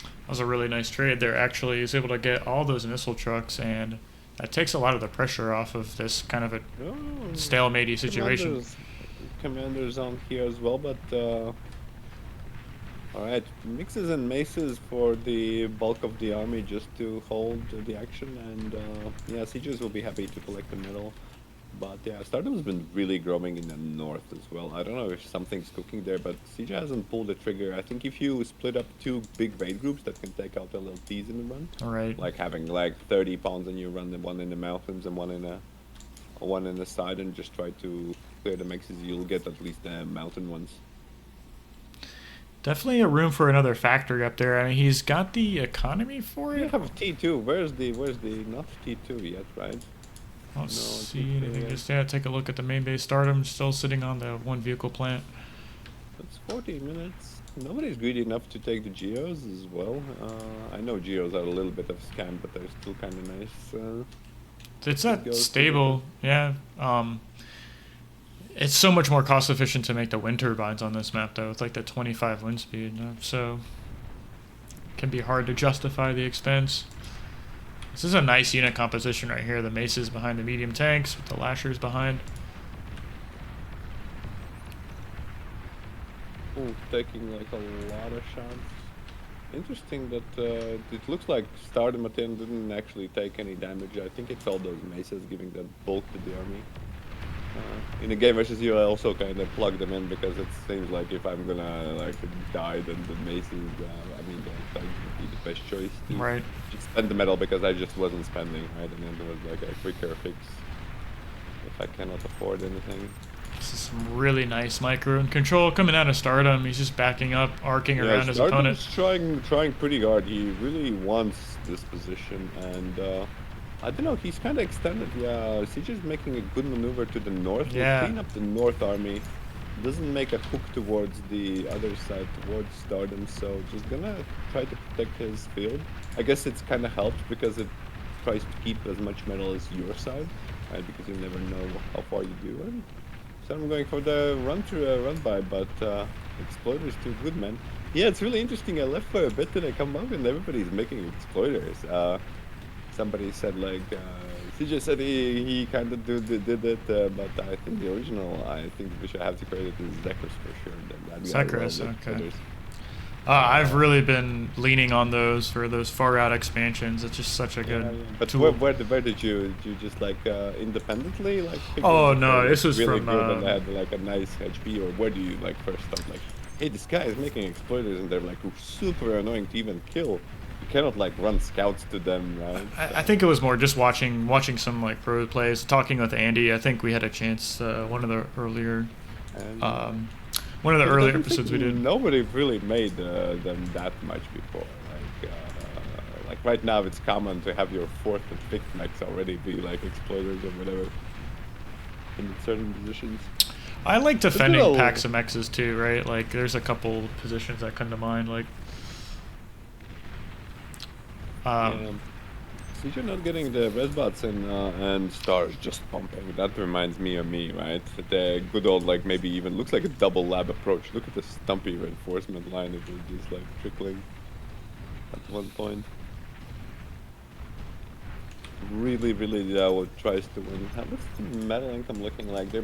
that was a really nice trade there. Actually, he's able to get all those missile trucks, and that takes a lot of the pressure off of this kind of a Oh, stalemate situation. commanders on here as well, but all right, mixes and maces for the bulk of the army just to hold the action, and yeah, sieges will be happy to collect the medal. But yeah, Stardom's been really growing in the north as well. I don't know if something's cooking there, but Siege hasn't pulled the trigger. I think if you split up 2 big raid groups that can take out LLTs in the run, All right. like having like 30 pounds and you run the one in the mountains and one in the side and just try to clear the mixes, you'll get at least the mountain ones. Definitely a room for another factory up there. I mean, he's got the economy for You it. have T2. Where's the not T2 yet, right? I don't No, see anything. T2 Just yeah, take a look at the main base. Stardom still sitting on the 1 vehicle plant. It's 40 minutes. Nobody's greedy enough to take the Geos as well. I know Geos are a little bit of a scam, but they're still kind of nice. It's It that goes stable. Yeah. It's so much more cost efficient to make the wind turbines on this map, though. It's like the 25 wind speed, so it can be hard to justify the expense. This is a nice unit composition right here. The maces behind the medium tanks with the lashers behind. Ooh, taking like a lot of shots. Interesting that it looks like Stardom at the end didn't actually take any damage. I think it's all those maces giving that bulk to the army. In a game versus you, I also kind of plug them in because it seems like if I'm gonna like die, then the maces, I mean, the tanks would be the best choice to Right. just spend the metal because I just wasn't spending, right? And then there was like a quicker fix if I cannot afford anything. This is some really nice micro and control coming out of Stardom. He's just backing up, arcing Yeah, around his opponent. Stardom's trying pretty hard. He really wants this position, and I don't know. He's kind of extended. Yeah, Siege is making a good maneuver to the north. Yeah. He'll clean up the north army. Doesn't make a hook towards the other side, towards Stardom. So just gonna try to protect his field. I guess it's kind of helped because it tries to keep as much metal as your side, right? Because you never know how far you do. And so I'm going for the run by, but Exploiter's too good, man. Yeah, it's really interesting. I left for a bit and I come back and everybody's making Exploiters. Somebody said like, CJ said he kind of did it, but I think the original, I think we should have to credit is Zekros for sure. Zekros, okay. I've really been leaning on those for those far out expansions. It's just such a good But tool. where did you just like independently like? Oh no, this was really from. good and had like a nice HP, or where do you like first start like, hey, this guy is making exploiters and they're like super annoying to even kill. You cannot like run scouts to them, right? I think it was more just watching some like pro plays, talking with Andy. I think we had a chance one of the earlier. And, One of the I earlier don't episodes think we did. Nobody really made them that much before. Like right now, it's common to have your 4th and 5th mechs already be like exploiters or whatever in certain positions. I like defending little- packs of mexes too, right? Like there's a couple positions that come to mind, like. Since you're not getting the red bots and stars just pumping, that reminds me of me, right? The good old, like, maybe even looks like a double lab approach. Look at the stumpy reinforcement line, it was just like trickling at one point. Really, what tries to win. What's the medal income looking like? They're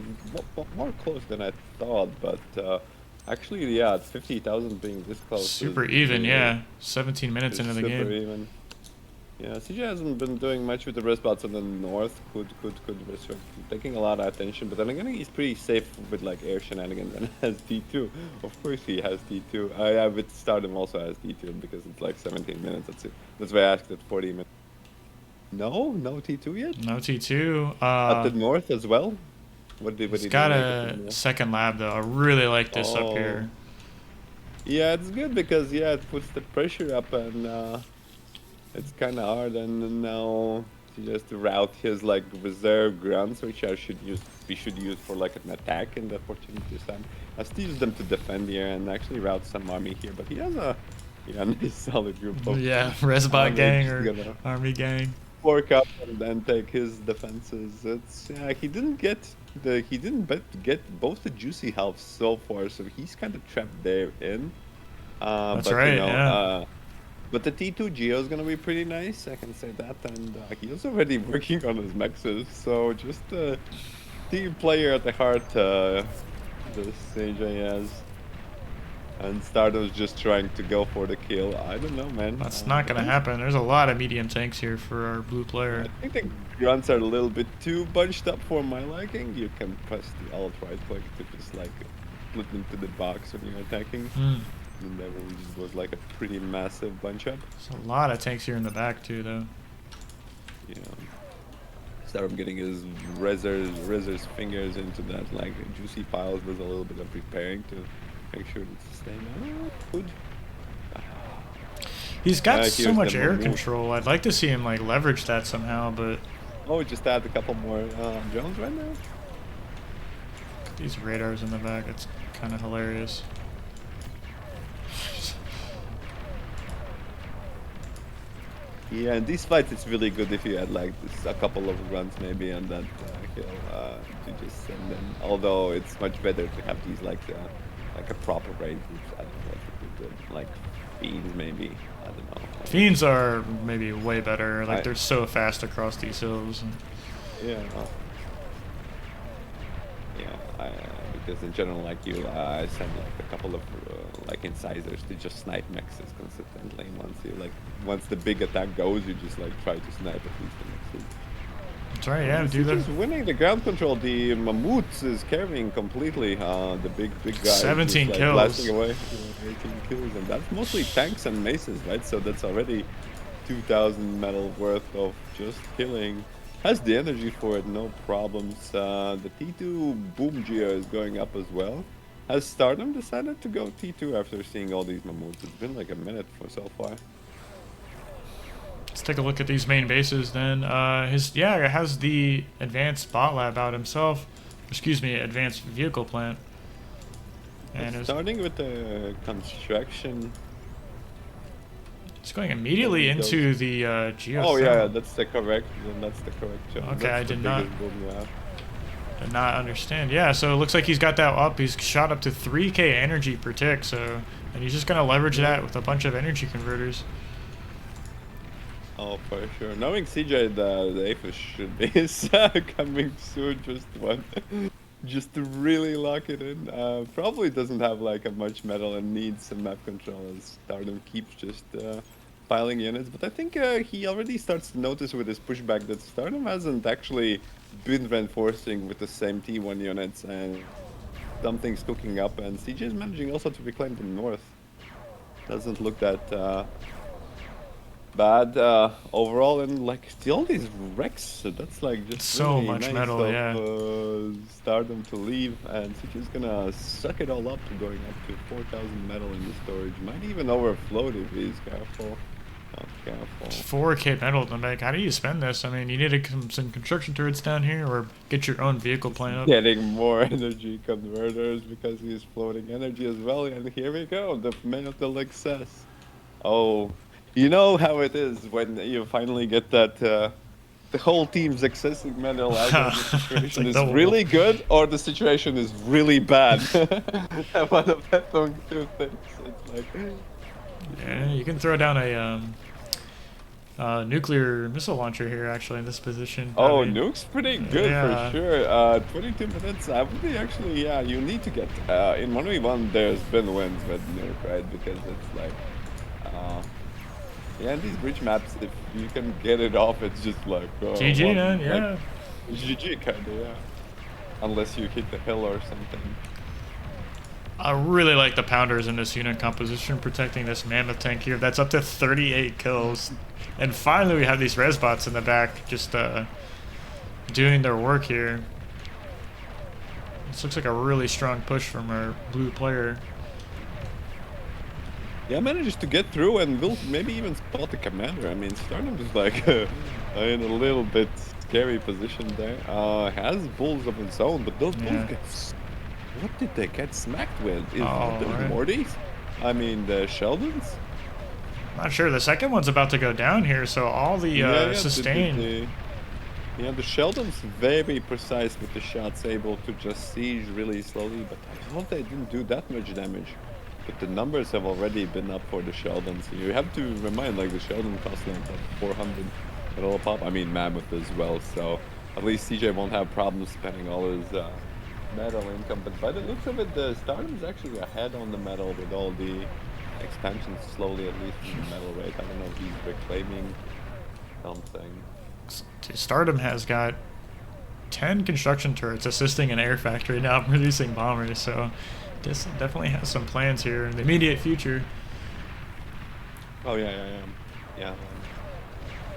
more close than I thought, but Actually, yeah, 50,000 being this close Super is even, yeah. 17 minutes into the super game. even. Yeah, CJ hasn't been doing much with the wristbots in the north. Could restrict, taking a lot of attention. But then again, he's pretty safe with like air shenanigans and has D2. Of course, he has D2. Yeah, but Stardom also has D2 because it's like 17 minutes. That's it. That's why I asked at 40 minutes. No, no T2 yet. No T2. At the north as well. What He's did they got make it to a the north? second lab though. I really like this up Oh, here. yeah, it's good because yeah, it puts the pressure up and. It's kind of hard, and now he just route his like reserve grunts, which I should use. We should use for like an attack in the opportunity time. I still use them to defend here and actually route some army here, but he has a nice solid group of Yeah, Resbot army gang just or gonna army gang. fork up and then take his defenses. It's yeah, he didn't get both the juicy halves so far, so he's kind of trapped there in. That's But you right, know, yeah. but the T2 Geo is gonna be pretty nice, I can say that, and he's already working on his mexes, so just a team player at the heart, this AJ has. And Stardom's just trying to go for the kill. I don't know, man. That's not gonna happen. There's a lot of medium tanks here for our blue player. I think the grunts are a little bit too bunched up for my liking. You can press the alt right click to just like split into the box when you're attacking. And that one just was like a pretty massive bunch up. There's a lot of tanks here in the back too, though. Yeah. Start getting his Rezzer's fingers into that like juicy piles. There's a little bit of preparing to make sure it's staying. Oh, good. He's got so Here's much the air move. control. I'd like to see him like leverage that somehow, but Oh, just add a couple more drones right now. these radars in the back, it's kind of hilarious. Yeah, in these fights, it's really good if you add like a couple of runs maybe on that hill to just send them. Although it's much better to have these like a proper raid. I don't know what we did, like fiends maybe. I don't know. Fiends are maybe way better. Like I- they're so fast across these hills. Yeah. Because in general, like you, I send like a couple of like incisors to just snipe mexes consistently. Once the big attack goes, you just like try to snipe at least the mexes. That's right, yeah, do He's that. winning the ground control. The Mammoth is carrying completely. The big guy. 17 just, like, kills. blasting away. 18 kills, and that's mostly tanks and maces, right? So that's already 2,000 metal worth of just killing. Has the energy for it, no problems. The T2 Boom Geo is going up as well. Has Stardom decided to go T2 after seeing all these Mammoths? It's been like a minute for so far. Let's take a look at these main bases then. It has the advanced bot lab out himself. Excuse me, advanced vehicle plant. And Starting with the construction. it's going immediately Then he into the geothermal. Oh yeah, that's the correct. Then that's the correct job. Okay, That's I the did not- biggest boom you have. Did not understand. Yeah, so it looks like he's got that up. He's shot up to 3k energy per tick, so and he's just gonna leverage that with a bunch of energy converters. Oh, for sure. Knowing CJ, the APHIS should be coming soon. Just to really lock it in. Probably doesn't have like a much metal and needs some map control as Stardom keeps just piling units. But I think he already starts to notice with his pushback that Stardom hasn't actually been reinforcing with the same T1 units, and something's cooking up. And CJ is managing also to reclaim the north. Doesn't look that bad overall, and like still these wrecks, that's like just So really much nice metal, of, yeah. Stardom to leave, and CJ's gonna suck it all up to going up to 4,000 metal in the storage. Might even overflow if he's careful. Not careful. 4k metal to make. How do you spend this? I mean, you need to come some construction turrets down here, or get your own vehicle plant up. Getting more energy converters because he's floating energy as well, and here we go, the man of the success. Oh, you know how it is when you finally get that the whole team's accessing metal, either the situation like is double. really good or the situation is really bad. One of two things. It's like Yeah, you can throw down a nuclear missile launcher here, actually, in this position. I Oh, mean, Nuke's pretty good for yeah. sure. 22 minutes. I would be actually, yeah, you need to get in 1v1. There's been wins with Nuke, right? Because it's like, uh, yeah, in these bridge maps, if you can get it off, it's just like GG, man. one like Yeah. GG kind of, yeah. Unless you hit the hill or something. I really like the pounders in this unit composition protecting this mammoth tank here. That's up to 38 kills. And finally we have these res bots in the back just doing their work here. This looks like a really strong push from our blue player. Yeah, manages to get through and will maybe even spot the commander. I mean, Stardom is like in a little bit scary position there. Has bulls of its own, but those bulls get... What did they get smacked with? Is that the Mortys? I mean, the Sheldons? Not sure. The second one's about to go down here, so all the sustain. Yeah, the Sheldon's very precise with the shots, able to just siege really slowly, but I thought they didn't do that much damage. But the numbers have already been up for the Sheldon, so you have to remind, like, the Sheldon costs like 400 metal pop. I mean, Mammoth as well, so at least CJ won't have problems spending all his metal income. But by the looks of it, the Stardom's actually ahead on the metal with all the expansions slowly, at least in the metal rate. I don't know if he's reclaiming something. Stardom has got 10 construction turrets assisting an air factory now producing bombers, so this definitely has some plans here in the immediate future. Oh yeah.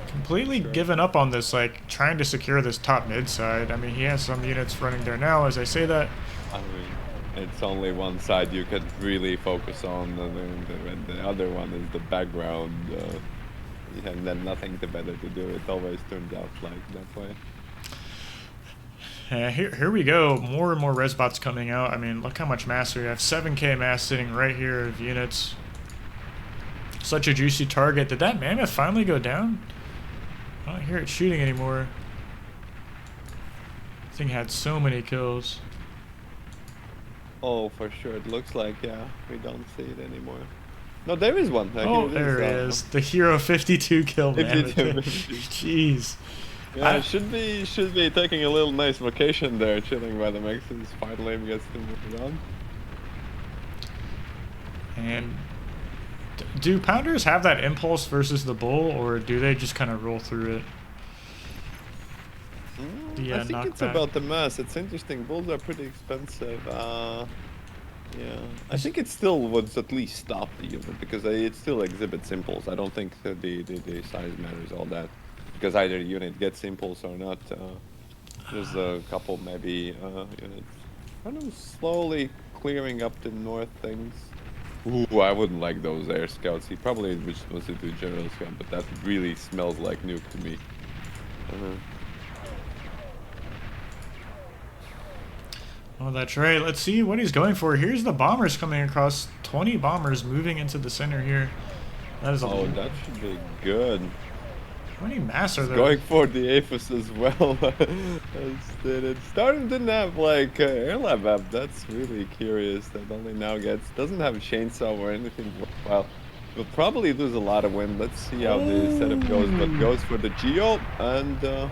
Completely given up on this, like trying to secure this top mid side. I mean, he has some units running there now. As I say that, I mean, it's only one side you could really focus on, and the other one is the background. And then nothing better to do. It always turns out like that way. Here we go. More and more res bots coming out. I mean, look how much mass we have. 7k mass sitting right here of units. Such a juicy target. Did that mammoth finally go down? I don't hear it shooting anymore. Thing had so many kills. Oh, for sure. It looks like, yeah, we don't see it anymore. No, there is one. Oh, there it is. The hero 52 kill mammoth. Jeez. Yeah, should be taking a little nice vacation there, chilling by the Mexicans. Finally gets to move on. And do pounders have that impulse versus the bull, or do they just kind of roll through it? I think it's about the mass. It's interesting. Bulls are pretty expensive. Yeah, I think it still would at least stop the unit because it still exhibits impulse. I don't think that the size matters all that because either unit gets impulse or not. There's a couple maybe units kind of slowly clearing up the north things. Ooh, I wouldn't like those air scouts. He probably was supposed to do general scout, but that really smells like nuke to me. Oh, that's right. Let's see what he's going for. Here's the bombers coming across. 20 bombers moving into the center here. That is Oh, that should be good. How many mass are there? Going for the Aphis as well. Stardom didn't have like air lab app. That's really curious. That only now doesn't have a chainsaw or anything worthwhile. Will probably lose a lot of wind. Let's see how the setup goes. But goes for the Geo and.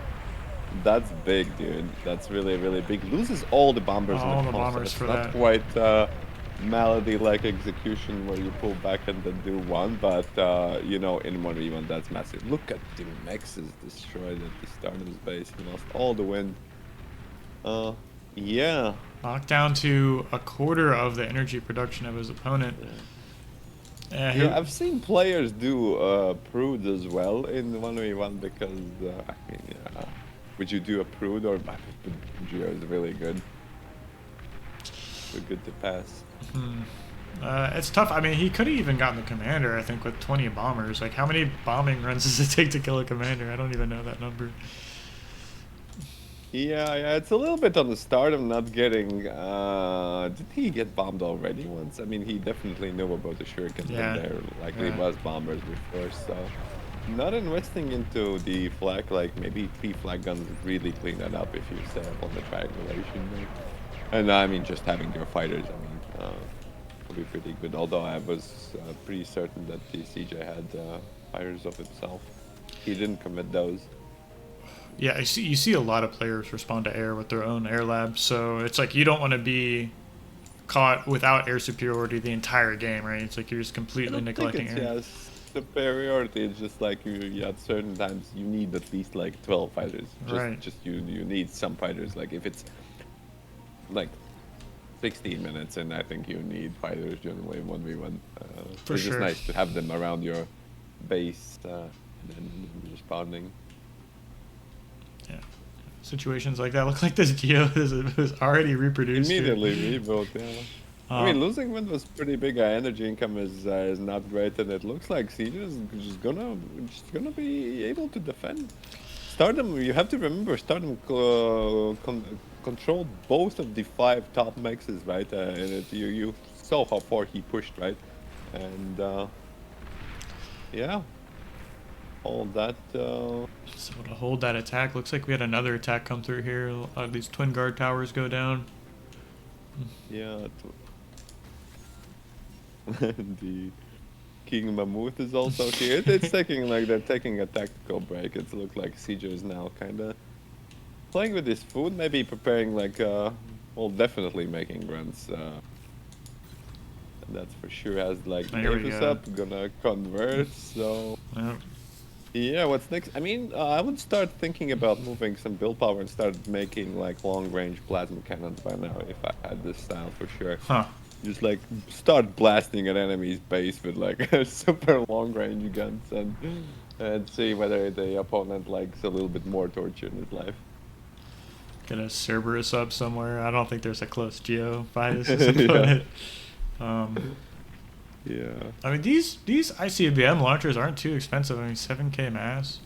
That's big, dude. That's really, really big. Loses all the bombers in the bombers for that. Not quite Malady-like execution where you pull back and then do one, but you know, in 1v1 that's massive. Look at the Mexes destroyed at the Stardom's base. He lost all the wind. Yeah. Knocked down to a quarter of the energy production of his opponent. Yeah, I've seen players do prudes as well in 1v1 because I mean, would you do a prude or Geo is really good? So good to pass. It's tough. I mean, he could have even gotten the commander, I think, with 20 bombers. Like, how many bombing runs does it take to kill a commander? I don't even know that number. Yeah, it's a little bit on the Stardom not getting... did he get bombed already once? I mean, he definitely knew about the Shuriken. Yeah. There likely was bombers before, so... Not investing into the flag, like maybe 3 flag guns would really clean that up if you set up on the triangulation there. And I mean, just having your fighters, I mean, would be pretty good. Although I was pretty certain that the CJ had fighters of itself. he didn't commit those. Yeah, you see a lot of players respond to air with their own air labs, so it's like you don't want to be caught without air superiority the entire game, right? It's like you're just I completely don't think neglecting it's air. superiority. It's just like you at certain times you need at least like 12 fighters. Right. Just you need some fighters. Like if it's like 16 minutes, and I think you need fighters generally 1v1. For It's just sure. nice to have them around your base and then responding. Yeah. Situations like that look like this Geo is already reproduced. Here. Immediately rebuilt, yeah. I mean, Um, losing wind was pretty big. Energy income is not great, and it looks like Siege is just gonna be able to defend. Stardom, you have to remember, Stardom controlled both of the 5 top mexes, right? And you saw how far he pushed, right? And yeah, all that. so to hold that attack, looks like we had another attack come through here. These twin guard towers go down. Yeah. The King Mammoth is also here. It's taking like they're taking a tactical break. It looks like CJ is now kind of playing with his food, maybe preparing like well, definitely making runs. That's for sure. Has like There we Mavis go. up, gonna convert. So Yep. yeah, what's next? I mean, I would start thinking about moving some build power and start making like long range plasma cannons by now if I had this style for sure. Huh. Just like start blasting an enemy's base with like super long range guns and see whether the opponent likes a little bit more torture in his life. Get a Cerberus up somewhere. I don't think there's a close Geo by his Yeah. opponent. Yeah. I mean, these ICBM launchers aren't too expensive. I mean, 7K mass.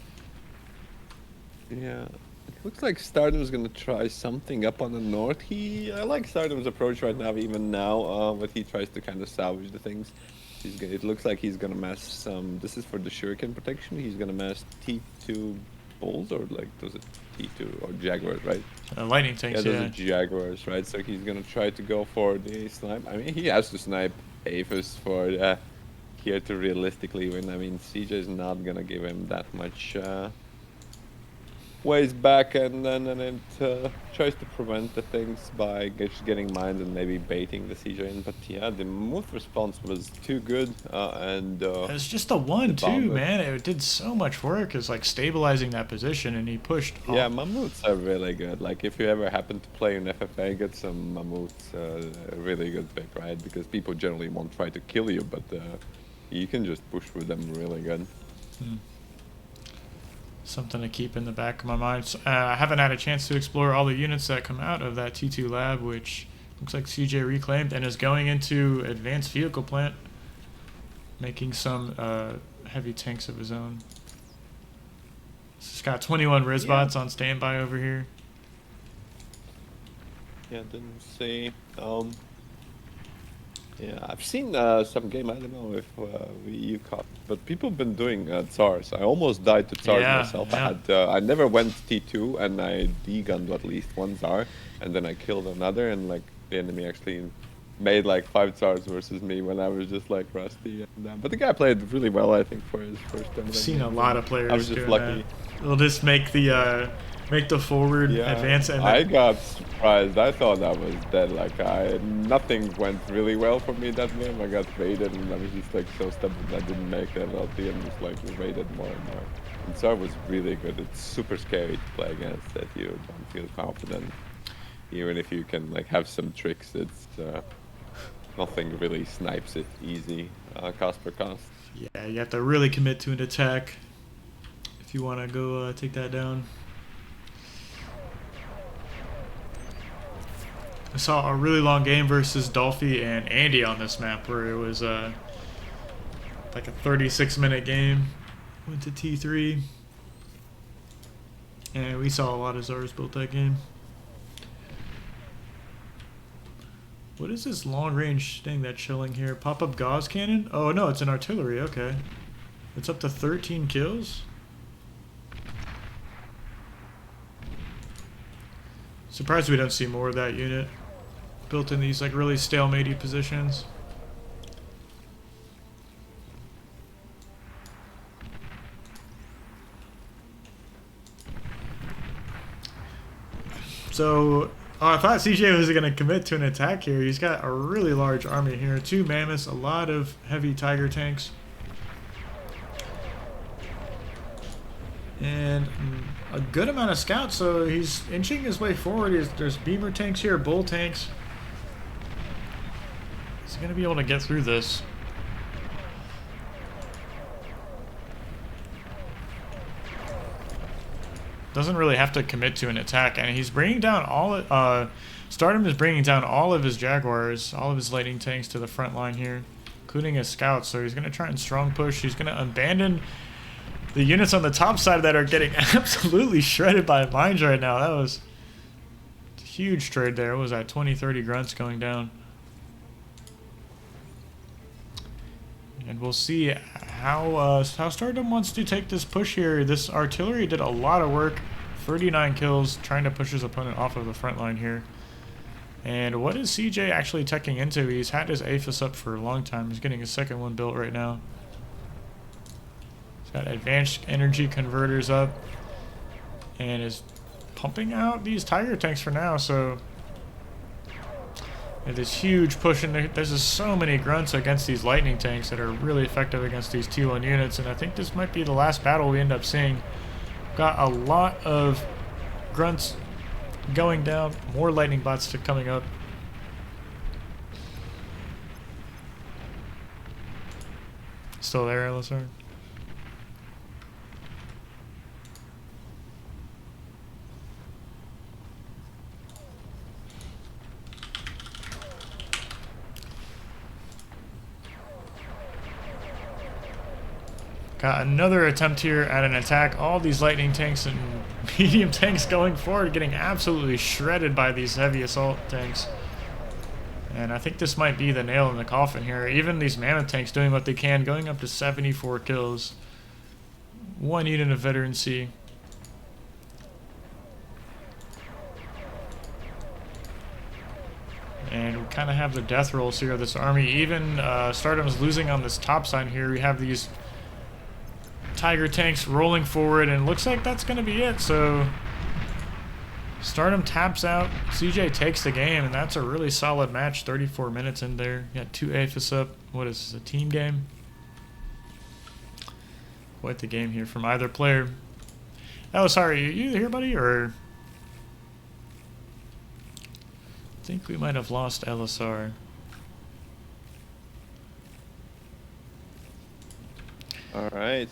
Yeah. It looks like Stardom's gonna try something up on the north. I like Stardom's approach right now, even now, but he tries to kind of salvage the things. It looks like he's gonna mass some. This is for the shuriken protection. He's gonna mass T2 bulls, or like those are T2 or jaguars, right? Lightning tanks, Yeah, yeah. those are jaguars, right? So he's gonna try to go for the snipe. I mean, he has to snipe Aphis for here to realistically win. I mean, CJ is not gonna give him that much ways back, and then it tries to prevent the things by just getting mines and maybe baiting the CJ in. But yeah, the move response was too good, and It's just the one, too, bomb it. man. It did so much work. It's like stabilizing that position, and he pushed. Yeah, mammoths are really good. Like, if you ever happen to play in FFA, get some mammoths, a really good pick, right? Because people generally won't try to kill you, but you can just push with them really good. Something to keep in the back of my mind. I haven't had a chance to explore all the units that come out of that T2 lab, which looks like CJ reclaimed and is going into advanced vehicle plant, making some heavy tanks of his own. He's got 21 Rizbots on standby over here. Yeah, didn't see. Yeah, I've seen some game. I don't know if you caught, but people have been doing Tsars. I almost died to Tsars Yeah, myself. yeah. I never went T2, and I degunned at least one Tsar, and then I killed another, and like the enemy actually made like 5 Tsars versus me when I was just like rusty. And, but the guy played really well, I think, for his first time. I've seen a lot of players I was just doing lucky. that. They'll just make the forward advance and I got surprised. I thought I was dead. Like nothing went really well for me that game. I got raided, and I was just like so stubborn. I didn't make that LT, and just like raided more and more. And Tsar was really good. It's super scary to play against that. You don't feel confident, even if you can like have some tricks. It's nothing really snipes it easy, cost per cost. Yeah, you have to really commit to an attack if you want to go take that down. I saw a really long game versus Dolphy and Andy on this map where it was like a 36-minute game. Went to T3. And we saw a lot of Zars built that game. What is this long-range thing that's chilling here? Pop-up gauze cannon? Oh, no, it's an artillery. Okay. It's up to 13 kills? Surprised we don't see more of that unit built in these like really stalematey positions. So I thought CJ was going to commit to an attack here. He's got a really large army here. 2 mammoths, a lot of heavy tiger tanks. And a good amount of scouts, so he's inching his way forward. There's beamer tanks here, bull tanks. He's going to be able to get through this. Doesn't really have to commit to an attack, and he's bringing down Stardom is bringing down all of his Jaguars, all of his lightning tanks to the front line here, including his scouts. So he's going to try and strong push. He's going to abandon the units on the top side that are getting absolutely shredded by mines right now. That was a huge trade there. What was that? 20-30 grunts going down. And we'll see how Stardom wants to take this push here. This artillery did a lot of work. 39 kills, trying to push his opponent off of the front line here. And what is CJ actually teching into? He's had his APHIS up for a long time. He's getting his second one built right now. He's got advanced energy converters up. And is pumping out these tiger tanks for now, so... And this huge push in there. There's just so many grunts against these lightning tanks that are really effective against these T1 units, and I think this might be the last battle we end up seeing. Got a lot of grunts going down, more lightning bots coming up. Still there, LSR? Got another attempt here at an attack. All these lightning tanks and medium tanks going forward, getting absolutely shredded by these heavy assault tanks. And I think this might be the nail in the coffin here. Even these mammoth tanks doing what they can, going up to 74 kills. 1 unit of veterancy. And we kind of have the death rolls here of this army. Even Stardom's losing on this top side here. We have these tiger tanks rolling forward, and looks like that's going to be it. So Stardom taps out, CJ takes the game, and that's a really solid match. 34 minutes in there. Got 2 APHIS up. What is this, a team game? Quite the game here from either player. Oh, sorry, you here, buddy? Or I think we might have lost LSR. All right.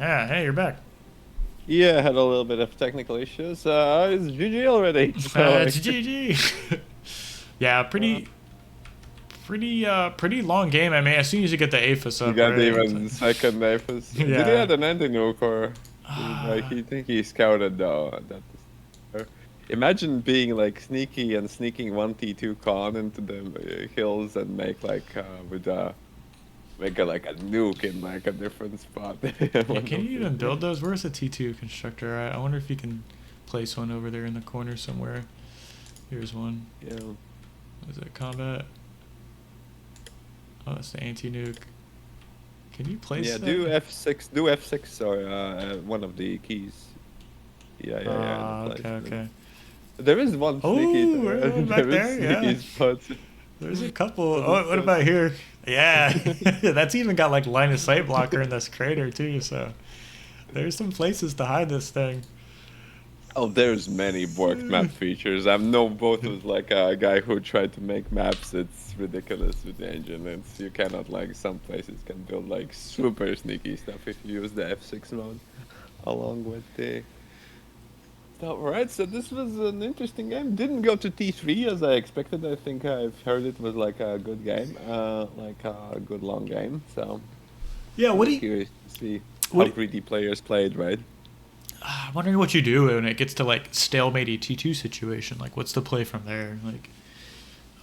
Yeah, hey, you're back. Yeah, I had a little bit of technical issues. It's GG already. It's GG. Yeah, pretty long game. I mean, as soon as you get the APHIS up, You got right? even second APHIS. Yeah. Did he have an anti-nuke or? Like, he think he scouted though. Imagine being like sneaky and sneaking 1 T2 con into the hills and make like make like a nuke in like a different spot. Yeah, can you even build those? Where's the T2 constructor? I wonder if you can place one over there in the corner somewhere. Here's one. Yeah. Is it combat? Oh, that's the anti-nuke. Can you place Yeah, that? do F6 or one of the keys. Yeah. Okay. There is one sneaky. we're going back there, yeah. Spot. There's a couple. Oh, what about here? Yeah, that's even got like line of sight blocker in this crater too. So there's some places to hide this thing. Oh, there's many worked map features. I've known both as like a guy who tried to make maps. It's ridiculous with the engine. You cannot like some places can build like super sneaky stuff if you use the F6 mode along with the. Alright, so this was an interesting game. Didn't go to T3 as I expected. I think I've heard it was like a good game, like a good long game. So Yeah, what do you? curious to see how greedy players played, right? I'm wondering what you do when it gets to like stalemate T2 situation. Like, what's the play from there? Like,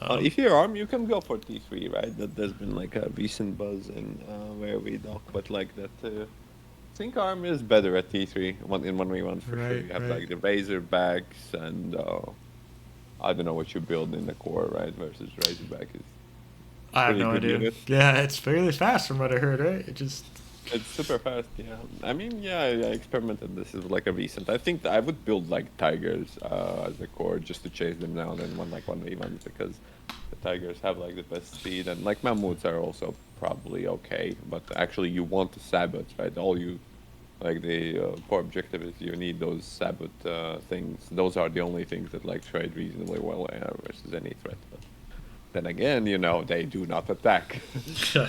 If you're ARM, you can go for T3, right? There's been like a recent buzz in where we dock, but like that. I think ARM is better at T3 in 1v1 for sure. You have like the Razorbacks and I don't know what you build in the core, right? Versus Razorback is. I have no good idea. unit. Yeah, it's fairly fast from what I heard, right? It just It's super fast, yeah. I mean, yeah, I experimented. This is like a recent. I think I would build like tigers as a core just to chase them down in 1v1s because the tigers have like the best speed and like mammoths are also probably okay. But actually, you want the sabots, right? All you like the core objective is you need those sabot things. Those are the only things that like trade reasonably well versus any threat. But then again, they do not attack. So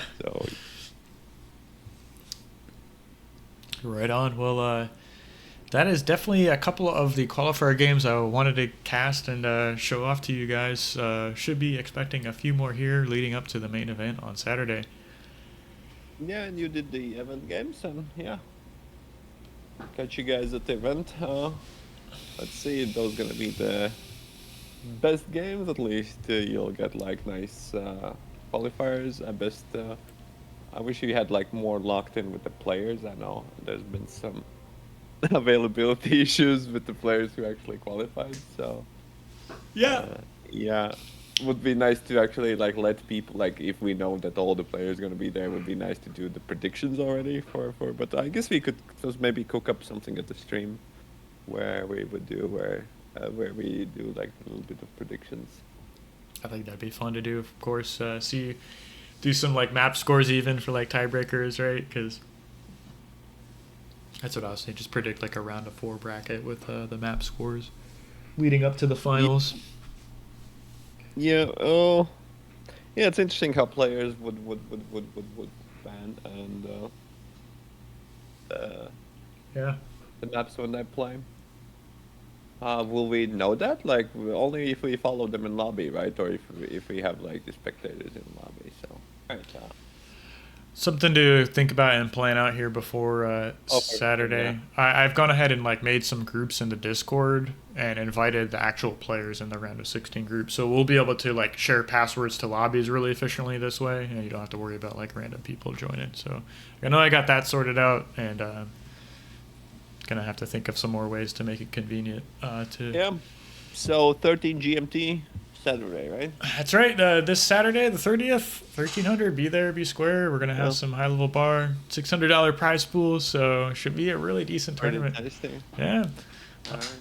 Right on. Well, that is definitely a couple of the qualifier games I wanted to cast and show off to you guys. Should be expecting a few more here leading up to the main event on Saturday. yeah, and you did the event games, and yeah, catch you guys at the event. Let's see, those gonna be the best games. At least you'll get like nice qualifiers. I wish you had like more locked in with the players. I know there's been some availability issues with the players who actually qualified. So Yeah. yeah, would be nice to actually like let people like if we know that all the players gonna be there, it would be nice to do the predictions already for. But I guess we could just maybe cook up something at the stream where we would do where we do like a little bit of predictions. I think that'd be fun to do. Of course, do some like map scores even for like tiebreakers, right? Because that's what I was saying. Just predict like a round of 4 bracket with the map scores leading up to the finals. Yeah. Oh, yeah. It's interesting how players would ban and Yeah. the maps when they play. Will we know that? Like only if we follow them in lobby, right? Or if we have like the spectators in lobby. So. Alright. Something to think about and plan out here before For sure, Saturday. yeah. I've gone ahead and like made some groups in the Discord and invited the actual players in the round of 16 groups. So we'll be able to like share passwords to lobbies really efficiently this way, and you don't have to worry about like random people joining. So I know I got that sorted out, and gonna have to think of some more ways to make it convenient to. Yeah. So 13 GMT Saturday, right? That's right. This Saturday, the 30th, 1300. Be there, be square. We're gonna have Yeah. some high level bar, $600 prize pool. So it should be a really decent tournament. Interesting. Yeah. Alright.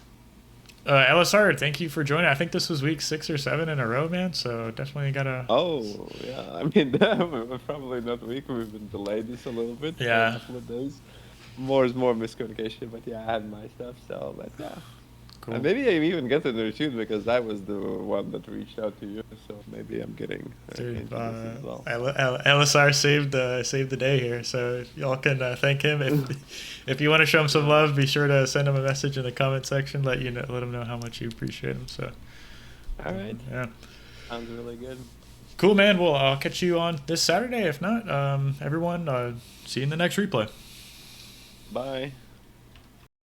LSR, thank you for joining. I think this was week 6 or 7 in a row, man. So definitely gotta. Oh, yeah. I mean, we're probably not weak. We've been delayed this a little bit for Yeah. a couple of days. More is more miscommunication, but yeah, I had my stuff, so but yeah. Cool. And maybe I even get to the shoot because I was the one that reached out to you, so maybe I'm getting Dude, into this as well. LSR saved the day here, so y'all can thank him. If you want to show him some love, be sure to send him a message in the comment section. Let him know how much you appreciate him. So, All right. yeah, Sounds really good. cool, man. Well, I'll catch you on this Saturday. If not, everyone, see you in the next replay. Bye.